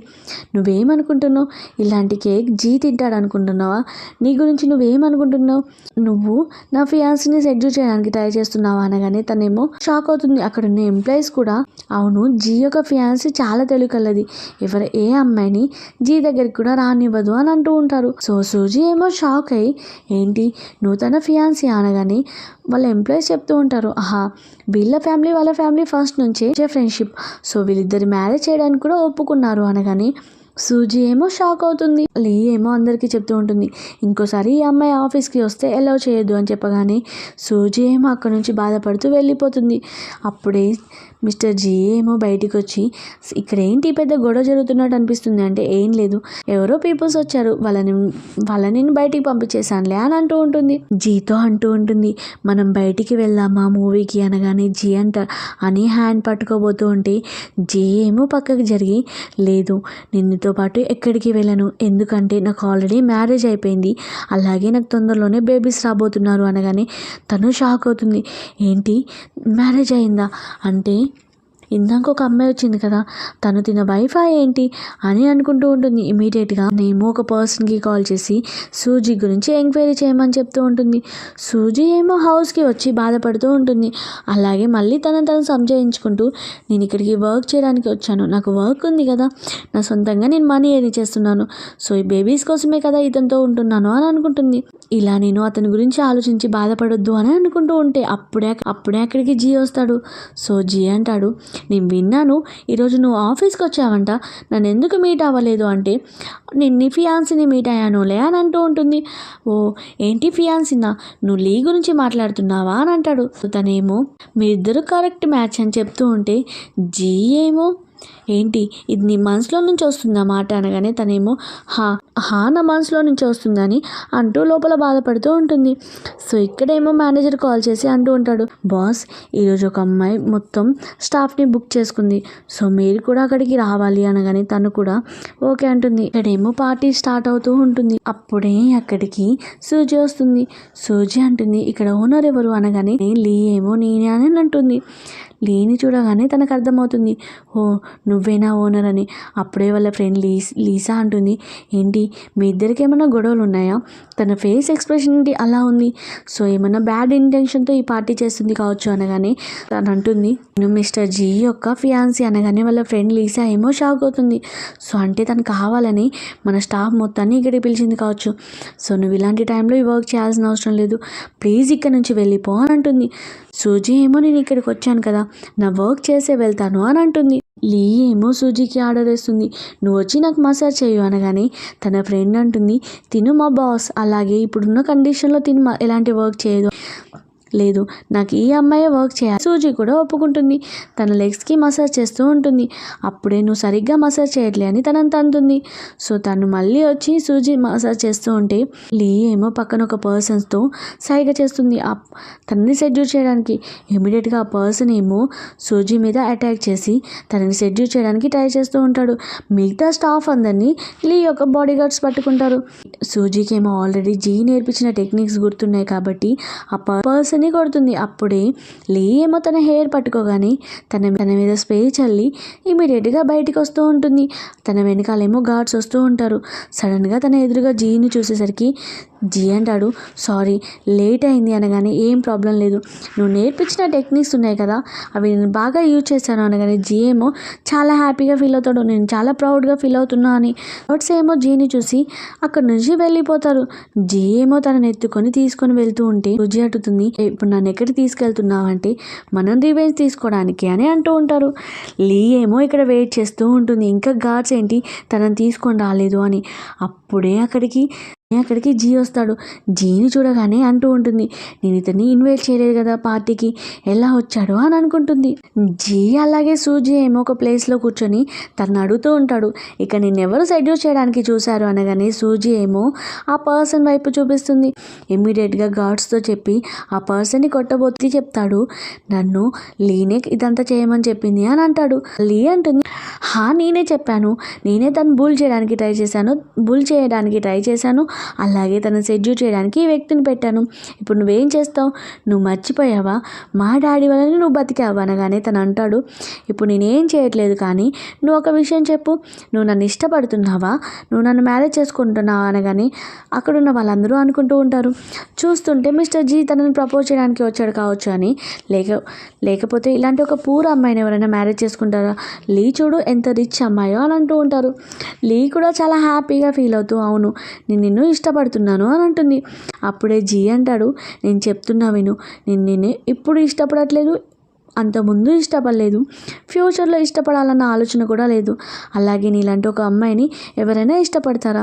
Speaker 1: నువ్వేమనుకుంటున్నావు, ఇలాంటి కేక్ జీ తింటాడు అనుకుంటున్నావా, నీ గురించి నువ్వేమనుకుంటున్నావు, నువ్వు నా ఫియాన్సీని సెడ్యూల్ చేయడానికి ట్రై చేస్తున్నావా అనగానే తనేమో షాక్ అవుతుంది. అక్కడ ఉన్న ఎంప్లాయీస్ కూడా అవును జీ యొక్క ఫియాన్సీ చాలా తెలివికల్లది, ఏ అమ్మాయిని జీ దగ్గరికి కూడా రానివ్వదు అని అంటూ ఉంటారు. సో సూజీ ఏమో షాక్ అయ్యి ఏంటి నువ్వు తన ఫియాన్సీ అనగానే వాళ్ళ ఎంప్లాయీస్ చెప్తూ ఉంటారు, ఆహా వీళ్ళ ఫ్యామిలీ వాళ్ళ ఫ్యామిలీ ఫస్ట్ నుంచే ఫ్రెండ్షిప్, సో వీళ్ళిద్దరు మ్యారేజ్ చేయడానికి కూడా ఒప్పుకున్నారు అనగానే సూజీ ఏమో షాక్ అవుతుంది. లీ ఏమో అందరికీ చెప్తూ ఉంటుంది, ఇంకోసారి ఈ అమ్మాయి ఆఫీస్కి వస్తే అలౌ చేయొద్దు అని చెప్పగానే సూజీ ఏమో అక్కడ నుంచి బాధపడుతూ వెళ్ళిపోతుంది. అప్పుడే మిస్టర్ జీ ఏమో బయటికి వచ్చి ఇక్కడ ఏంటి పెద్ద గొడవ జరుగుతున్నట్టు అనిపిస్తుంది అంటే ఏం లేదు ఎవరో పీపుల్స్ వచ్చారు వాళ్ళని బయటికి పంపించేసానులే అని అంటూ ఉంటుంది. జీతో అంటూ ఉంటుంది, మనం బయటికి వెళ్దామా మూవీకి అనగానే జీ అని హ్యాండ్ పట్టుకోబోతూ ఉంటే జీ ఏమో పక్కకి జరిగి లేదు నిన్నతో పాటు ఎక్కడికి వెళ్ళను, ఎందుకంటే నాకు ఆల్రెడీ మ్యారేజ్ అయిపోయింది, అలాగే నాకు తొందరలోనే బేబీస్ రాబోతున్నారు అనగానే తను షాక్ అవుతుంది. ఏంటి మ్యారేజ్ అయిందా అంటే ఇందాక ఒక అమ్మాయి వచ్చింది కదా తను తిన వైఫా ఏంటి అని అనుకుంటూ ఉంటుంది. ఇమీడియట్గా నేమో ఒక పర్సన్కి కాల్ చేసి సూజీ గురించి ఎంక్వైరీ చేయమని చెప్తూ ఉంటుంది. సూజీ ఏమో హౌస్కి వచ్చి బాధపడుతూ ఉంటుంది. అలాగే మళ్ళీ తను సంజయించుకుంటూ నేను ఇక్కడికి వర్క్ చేయడానికి వచ్చాను, నాకు వర్క్ ఉంది కదా, నా సొంతంగా నేను మనీ ఏది చేస్తున్నాను, సో ఈ బేబీస్ కోసమే కదా ఇతనితో ఉంటున్నాను అని అనుకుంటుంది. ఇలా నేను అతని గురించి ఆలోచించి బాధపడొద్దు అని అనుకుంటూ ఉంటే అప్పుడే అక్కడికి జీ వస్తాడు. సో జీ అంటాడు, నేను విన్నాను ఈరోజు నువ్వు ఆఫీస్కి వచ్చావంట, నన్ను ఎందుకు మీట్ అవ్వలేదు అంటే నేను నీ ఫియాన్సీని మీట్ అయ్యానులే అని అంటూ ఉంటుంది. ఓ ఏంటి ఫియాన్సీనా, నువ్వు లీ గురించి మాట్లాడుతున్నావా అని అంటాడు. తనేమో మీరిద్దరు కరెక్ట్ మ్యాచ్ అని చెప్తూ ఉంటే జీ ఏమో ఏంటి ఇది నీ మనసులో నుంచి వస్తుందా మాట అనగానే తనేమో హా నా మనసులో నుంచి వస్తుందని అంటూ లోపల బాధపడుతూ ఉంటుంది. సో ఇక్కడేమో మేనేజర్ కాల్ చేసి అంటూ ఉంటాడు, బాస్ ఈరోజు ఒక అమ్మాయి మొత్తం స్టాఫ్ని బుక్ చేసుకుంది, సో మీరు కూడా అక్కడికి రావాలి అనగానే తను కూడా ఓకే అంటుంది. ఇక్కడేమో పార్టీ స్టార్ట్ అవుతూ ఉంటుంది. అప్పుడే అక్కడికి సూజీ వస్తుంది. సూజీ అంటుంది, ఇక్కడ ఓనర్ ఎవరు అనగానే లీ ఏమో నేనే అని అంటుంది. లీని చూడగానే తనకు అర్థమవుతుంది, ఓ నువ్వేనా ఓనర్ అని. అప్పుడే వాళ్ళ ఫ్రెండ్ లీసా అంటుంది, ఏంటి మీ ఇద్దరికి ఏమైనా గొడవలు ఉన్నాయా, తన ఫేస్ ఎక్స్ప్రెషన్ ఏంటి అలా ఉంది, సో ఏమైనా బ్యాడ్ ఇంటెన్షన్తో ఈ పార్టీ చేస్తుంది కావచ్చు అనగానే తను అంటుంది నేను మిస్టర్ జీ యొక్క ఫియాన్సీ అనగానే వాళ్ళ ఫ్రెండ్ లీసా ఏమో షాక్ అవుతుంది. సో అంటే తను కావాలని మన స్టాఫ్ మొత్తాన్ని ఇక్కడికి పిలిచింది కావచ్చు, సో నువ్వు ఇలాంటి టైంలో ఈ వర్క్ చేయాల్సిన అవసరం లేదు, ప్లీజ్ ఇక్కడ నుంచి వెళ్ళిపో అని అంటుంది. సూజీ ఏమో నేను ఇక్కడికి వచ్చాను కదా నా వర్క్ చేసే వెళ్తాను అని అంటుంది. లీ ఏమో సూజీకి ఆర్డర్ వేస్తుంది, నువ్వు వచ్చి నాకు మసాజ్ చేయు అనగానే తన ఫ్రెండ్ అంటుంది, తిను మా బాస్, అలాగే ఇప్పుడున్న కండిషన్లో తిను ఎలాంటి వర్క్ చేయదు, లేదు, నాకు ఈ అమ్మాయే వర్క్ చేయాలి. సూజీ కూడా ఒప్పుకుంటుంది. తన లెగ్స్కి మసాజ్ చేస్తూ ఉంటుంది. అప్పుడే నువ్వు సరిగ్గా మసాజ్ చేయట్లే అని తనంత అంటుంది. సో తను మళ్ళీ వచ్చి సూజీ మసాజ్ చేస్తూ ఉంటే లీ ఏమో పక్కన ఒక పర్సన్స్తో సైగ చేస్తుంది తనని సెడ్యూస్ చేయడానికి. ఇమీడియట్గా ఆ పర్సన్ ఏమో సూజీ మీద అటాక్ చేసి తనని సెడ్యూస్ చేయడానికి ట్రై చేస్తూ ఉంటాడు. మిగతా స్టాఫ్ అందరినీ లీ యొక్క బాడీ గార్డ్స్ పట్టుకుంటారు. సూజీకి ఏమో ఆల్రెడీ జీ నేర్పించిన టెక్నిక్స్ గుర్తున్నాయి కాబట్టి ఆ పర్సన్ని కొడుతుంది. అప్పుడే లీ ఏమో తన హెయిర్ పట్టుకోగానే తన మీద స్ప్రే చల్లి ఇమీడియట్గా బయటికి వస్తూ ఉంటుంది. తన వెనకాలేమో గార్డ్స్ వస్తూ ఉంటారు. సడన్గా తన ఎదురుగా జీని చూసేసరికి జీ అంటాడు, సారీ లేట్ అయింది అనగానే, ఏం ప్రాబ్లం లేదు, నువ్వు నేర్పించిన టెక్నిక్స్ ఉన్నాయి కదా అవి నేను బాగా యూజ్ చేశాను అనగానే జీ ఏమో చాలా హ్యాపీగా ఫీల్ అవుతాడు. నేను చాలా ప్రౌడ్గా ఫీల్ అవుతున్నా అని. గార్డ్స్ ఏమో జీని చూసి అక్కడి నుంచి వెళ్ళిపోతారు. జీ ఏమో తనని ఎత్తుకొని తీసుకొని వెళ్తూ ఉంటే రుజి అడుగుతుంది, ఇప్పుడు నన్ను ఎక్కడికి తీసుకెళ్తున్నావు అంటే మనం రివెంజ్ తీసుకోవడానికి అని అంటూ ఉంటారు. లీ ఏమో ఇక్కడ వెయిట్ చేస్తూ ఉంటుంది. ఇంకా గార్డ్స్ ఏంటి తనని తీసుకొని రాలేదు అని. అప్పుడే అక్కడికి జీ వస్తాడు. జీని చూడగానే అంటూ ఉంటుంది, నేను ఇతన్ని ఇన్వైట్ చేయలేదు కదా పార్టీకి, ఎలా వచ్చాడు అని అనుకుంటుంది. జీ అలాగే సూజీ ఏమో ఒక ప్లేస్లో కూర్చొని తను అడుగుతూ ఉంటాడు, ఇక నిన్నెవరు సెడ్యూస్ చేయడానికి చూశారు అనగానే సూజీ ఏమో ఆ పర్సన్ వైపు చూపిస్తుంది. ఇమ్మీడియట్గా గార్డ్స్తో చెప్పి ఆ పర్సన్ని కొట్టబోతే చెప్తాడు, నన్ను లీనే ఇదంతా చేయమని చెప్పింది అని అంటాడు. లీ అంటుంది, నేనే చెప్పాను, నేనే తను బుల్ చేయడానికి ట్రై చేశాను, అలాగే తను సెడ్యూస్ చేయడానికి ఈ వ్యక్తిని పెట్టాను. ఇప్పుడు నువ్వేం చేస్తావు, నువ్వు మర్చిపోయావా, మా డాడీ వల్లనే నువ్వు బతికావు అనగానే తను అంటాడు, ఇప్పుడు నేనేం చేయట్లేదు కానీ నువ్వు ఒక విషయం చెప్పు, నువ్వు నన్ను ఇష్టపడుతున్నావా, నువ్వు నన్ను మ్యారేజ్ చేసుకుంటున్నావా అనగానే అక్కడున్న వాళ్ళందరూ అనుకుంటూ ఉంటారు. చూస్తుంటే మిస్టర్ జీ తనని ప్రపోజ్ చేయడానికి వచ్చాడు కావచ్చు అని. లేకపోతే ఇలాంటి ఒక పూర్ అమ్మాయిని ఎవరైనా మ్యారేజ్ చేసుకుంటారా, లీ చూడు ఎంత రిచ్ అమ్మాయో అని అంటూ ఉంటారు. లీ కూడా చాలా హ్యాపీగా ఫీల్ అవుతూ, అవును నేను నిన్ను ఇష్టపడుతున్నాను అని అంటుంది. అప్పుడే జీ అంటాడు, నేను చెప్తున్నా విను, నిన్ను ఇప్పుడు ఇష్టపడట్లేదు, అంతకుముందు ఇష్టపడలేదు, ఫ్యూచర్లో ఇష్టపడాలన్న ఆలోచన కూడా లేదు. అలాగే నీలాంటి ఒక అమ్మాయిని ఎవరైనా ఇష్టపడతారా,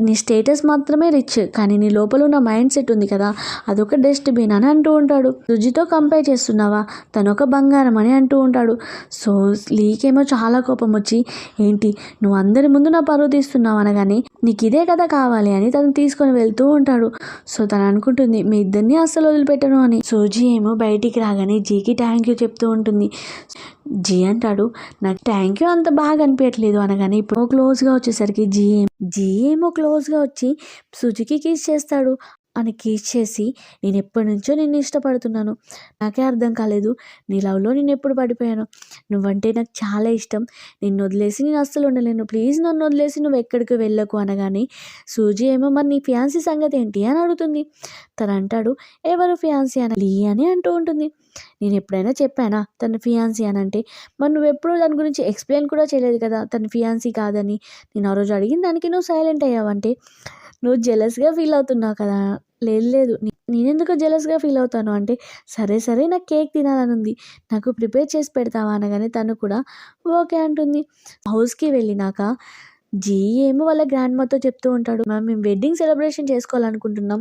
Speaker 1: నీ స్టేటస్ మాత్రమే రిచ్, కానీ నీ లోపల ఉన్న మైండ్ సెట్ ఉంది కదా అదొక డస్ట్బిన్ అని అంటూ ఉంటాడు. రుజితో కంపేర్ చేస్తున్నావా, తను ఒక బంగారం అని అంటూ ఉంటాడు. సో లీకేమో చాలా కోపం వచ్చి, ఏంటి నువ్వు అందరి ముందు నా పరువు తీస్తున్నావు అనగానే, నీకు ఇదే కదా కావాలి అని తను తీసుకొని వెళ్తూ ఉంటాడు. సో తను అనుకుంటుంది, మీ ఇద్దరిని అస్సలు వదిలిపెట్టను అని. సూజీ ఏమో బయటికి రాగానే జీకి థ్యాంక్ యూ చెప్తూ ఉంటుంది. జీ అంటాడు, నాకు థ్యాంక్ యూ అంత బాగా అనిపించట్లేదు అనగానే ఇప్పుడు క్లోజ్గా వచ్చేసరికి జీ ఏమో క్లోజ్గా వచ్చి సుజుకి కిస్ చేస్తాడు. అని కిస్ చేసి, నేను ఎప్పటి నుంచో నిన్ను ఇష్టపడుతున్నాను, నాకే అర్థం కాలేదు, నీ లవ్లో నేను ఎప్పుడు పడిపోయాను, నువ్వంటే నాకు చాలా ఇష్టం, నిన్ను వదిలేసి నేను అస్సలు ఉండలేను, ప్లీజ్ నన్ను వదిలేసి నువ్వు ఎక్కడికి వెళ్ళకు అనగానే సూజీ ఏమో మరి నీ ఫియాన్సీ సంగతి ఏంటి అని అడుగుతుంది. తను అంటాడు, ఎవరు ఫియాన్సీ అని లీ అని అంటూ ఉంటుంది. నేను ఎప్పుడైనా చెప్పానా తన ఫియాన్సీ అని అంటే, మరి నువ్వు ఎప్పుడూ దాని గురించి ఎక్స్ప్లెయిన్ కూడా చేయలేదు కదా తన ఫియాన్సీ కాదని, నేను ఆ రోజు అడిగిన దానికి నువ్వు సైలెంట్ అయ్యావంటే నువ్వు జెలస్గా ఫీల్ అవుతున్నావు కదా. లేదు నేనెందుకు జెలస్గా ఫీల్ అవుతాను అంటే, సరే నాకు కేక్ తినాలని ఉంది, నాకు ప్రిపేర్ చేసి పెడతావా అనగానే తను కూడా ఓకే అంటుంది. హౌస్కి వెళ్ళినాక జీ ఏమో వాళ్ళ గ్రాండ్ మదర్తో చెప్తూ ఉంటాడు, మేము వెడ్డింగ్ సెలబ్రేషన్ చేసుకోవాలనుకుంటున్నాం,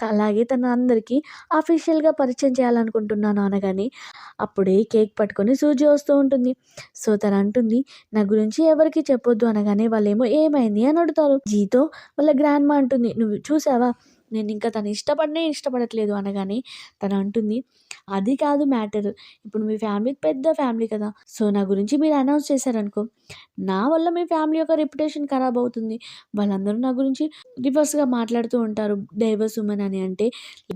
Speaker 1: అలాగే తన అందరికీ అఫీషియల్గా పరిచయం చేయాలనుకుంటున్నాను అనగానే అప్పుడే కేక్ పట్టుకొని సూజీ వస్తూ ఉంటుంది. సో తను అంటుంది, నా గురించి ఎవరికి చెప్పొద్దు అనగానే వాళ్ళేమో ఏమైంది అని అడుగుతారు. జీతో వాళ్ళ గ్రాండ్ మా అంటుంది, నువ్వు చూసావా నేను ఇంకా తను ఇష్టపడట్లేదు అనగానే తను అంటుంది, అది కాదు మ్యాటర్, ఇప్పుడు మీ ఫ్యామిలీ పెద్ద ఫ్యామిలీ కదా, సో నా గురించి మీరు అనౌన్స్ చేశారనుకో, నా వల్ల మీ ఫ్యామిలీ యొక్క రెప్యుటేషన్ ఖరాబ్ అవుతుంది, వాళ్ళందరూ నా గురించి రివర్స్గా మాట్లాడుతూ ఉంటారు, డైవర్స్ ఉమెన్ అని అంటే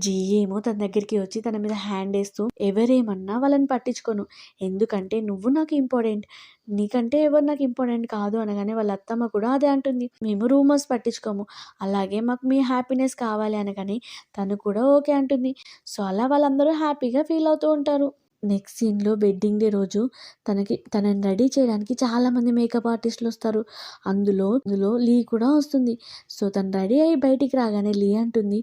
Speaker 1: జీ ఏమో తన దగ్గరికి వచ్చి తన మీద హ్యాండ్ వేస్తూ, ఎవరేమన్నా వాళ్ళని పట్టించుకోను, ఎందుకంటే నువ్వు నాకు ఇంపార్టెంట్, నీకంటే ఎవరు నాకు ఇంపార్టెంట్ కాదు అనగానే వాళ్ళ అత్తమ్మ కూడా అదే అంటుంది, మేము రూమర్స్ పట్టించుకోము, అలాగే మాకు మీ హ్యాపీనెస్ కావాలి అనగానే తను కూడా ఓకే అంటుంది. సో అలా వాళ్ళందరూ హ్యాపీగా ఫీల్ అవుతూ ఉంటారు. నెక్స్ట్ సీన్‌లో వెడ్డింగ్ డే రోజు తనని రెడీ చేయడానికి చాలామంది మేకప్ ఆర్టిస్టులు వస్తారు. అందులో లీ కూడా వస్తుంది. సో, తను రెడీ అయ్యి బయటికి రాగానే లీ అంటుంది,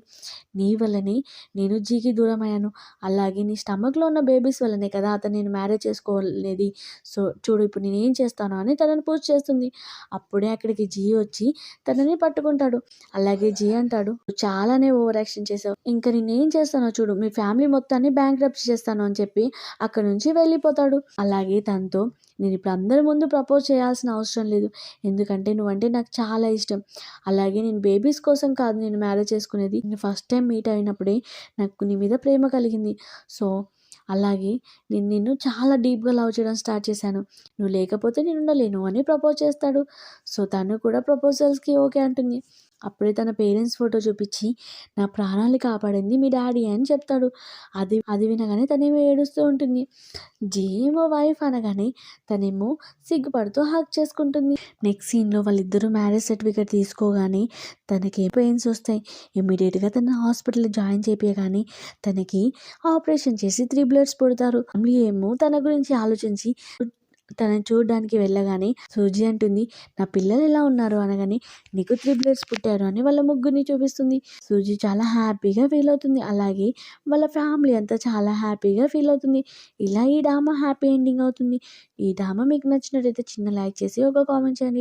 Speaker 1: "నీ వల్లనే నేను జీకి దూరమయ్యాను. అలాగే నీ స్టమక్‌లో ఉన్న బేబీస్ వల్లనే కదా అతను నేను మ్యారేజ్ చేసుకోలేది. సో, చూడు ఇప్పుడు నేనేం చేస్తాను" అని తనని పూజ చేస్తుంది. అప్పుడే అక్కడికి జీ వచ్చి తనని పట్టుకుంటాడు. అలాగే జీ అంటాడు, "నువ్వు చాలానే ఓవర్ యాక్షన్ చేసావు. ఇంక నిన్నేం చేస్తానో చూడు. మీ ఫ్యామిలీ మొత్తాన్ని బ్యాంక్రప్ట్ చేస్తాను" అని చెప్పి అక్కడి నుంచి వెళ్ళిపోతాడు. అలాగే తనతో, "నేను ఇప్పుడు అందరి ముందు ప్రపోజ్ చేయాల్సిన అవసరం లేదు. ఎందుకంటే నువ్వంటే నాకు చాలా ఇష్టం. అలాగే నేను బేబీస్ కోసం కాదు నేను మ్యారేజ్ చేసుకునేది. నేను ఫస్ట్ టైం మీట్ అయినప్పుడే నాకు నీ మీద ప్రేమ కలిగింది. సో, అలాగే నేను నిన్ను చాలా డీప్‌గా లవ్ చేయడం స్టార్ట్ చేశాను. నువ్వు లేకపోతే నేను ఉండలేను" అని ప్రపోజ్ చేస్తాడు. సో, తను కూడా ప్రపోజల్స్‌కి ఓకే అంటుంది. అప్పుడే తన పేరెంట్స్ ఫోటో చూపించి, "నా ప్రాణాలు కాపాడింది మీ డాడీ" అని చెప్తాడు. అది వినగానే తనేమో ఏడుస్తూ ఉంటుంది. జీ ఏమో వైఫ్ అనగానే తనేమో సిగ్గుపడుతూ హగ్ చేసుకుంటుంది. నెక్స్ట్ సీన్‌లో వాళ్ళిద్దరూ మ్యారేజ్ సర్టిఫికేట్ తీసుకోగానే తనకి పెయిన్స్ వస్తాయి. ఇమ్మీడియేట్‌గా తనని హాస్పిటల్‌లో జాయిన్ చేపియగానే తనకి ఆపరేషన్ చేసి 3 బ్లడ్స్ పుడతారు. ఫ్యామిలీ ఏమో తన గురించి ఆలోచించి తనని చూడడానికి వెళ్ళగానే సూజీ అంటుంది, "నా పిల్లలు ఎలా ఉన్నారు" అనగానే, "నీకు 3 బ్లడ్స్ పుట్టారు" అని వాళ్ళ ముగ్గురిని చూపిస్తుంది. సూజీ చాలా హ్యాపీగా ఫీల్ అవుతుంది. అలాగే వాళ్ళ ఫ్యామిలీ అంతా చాలా హ్యాపీగా ఫీల్ అవుతుంది. ఇలా ఈ డ్రామా హ్యాపీ ఎండింగ్ అవుతుంది. ఈ డ్రామా మీకు నచ్చినట్టయితే చిన్న లైక్ చేసి ఒక కామెంట్ చేయండి.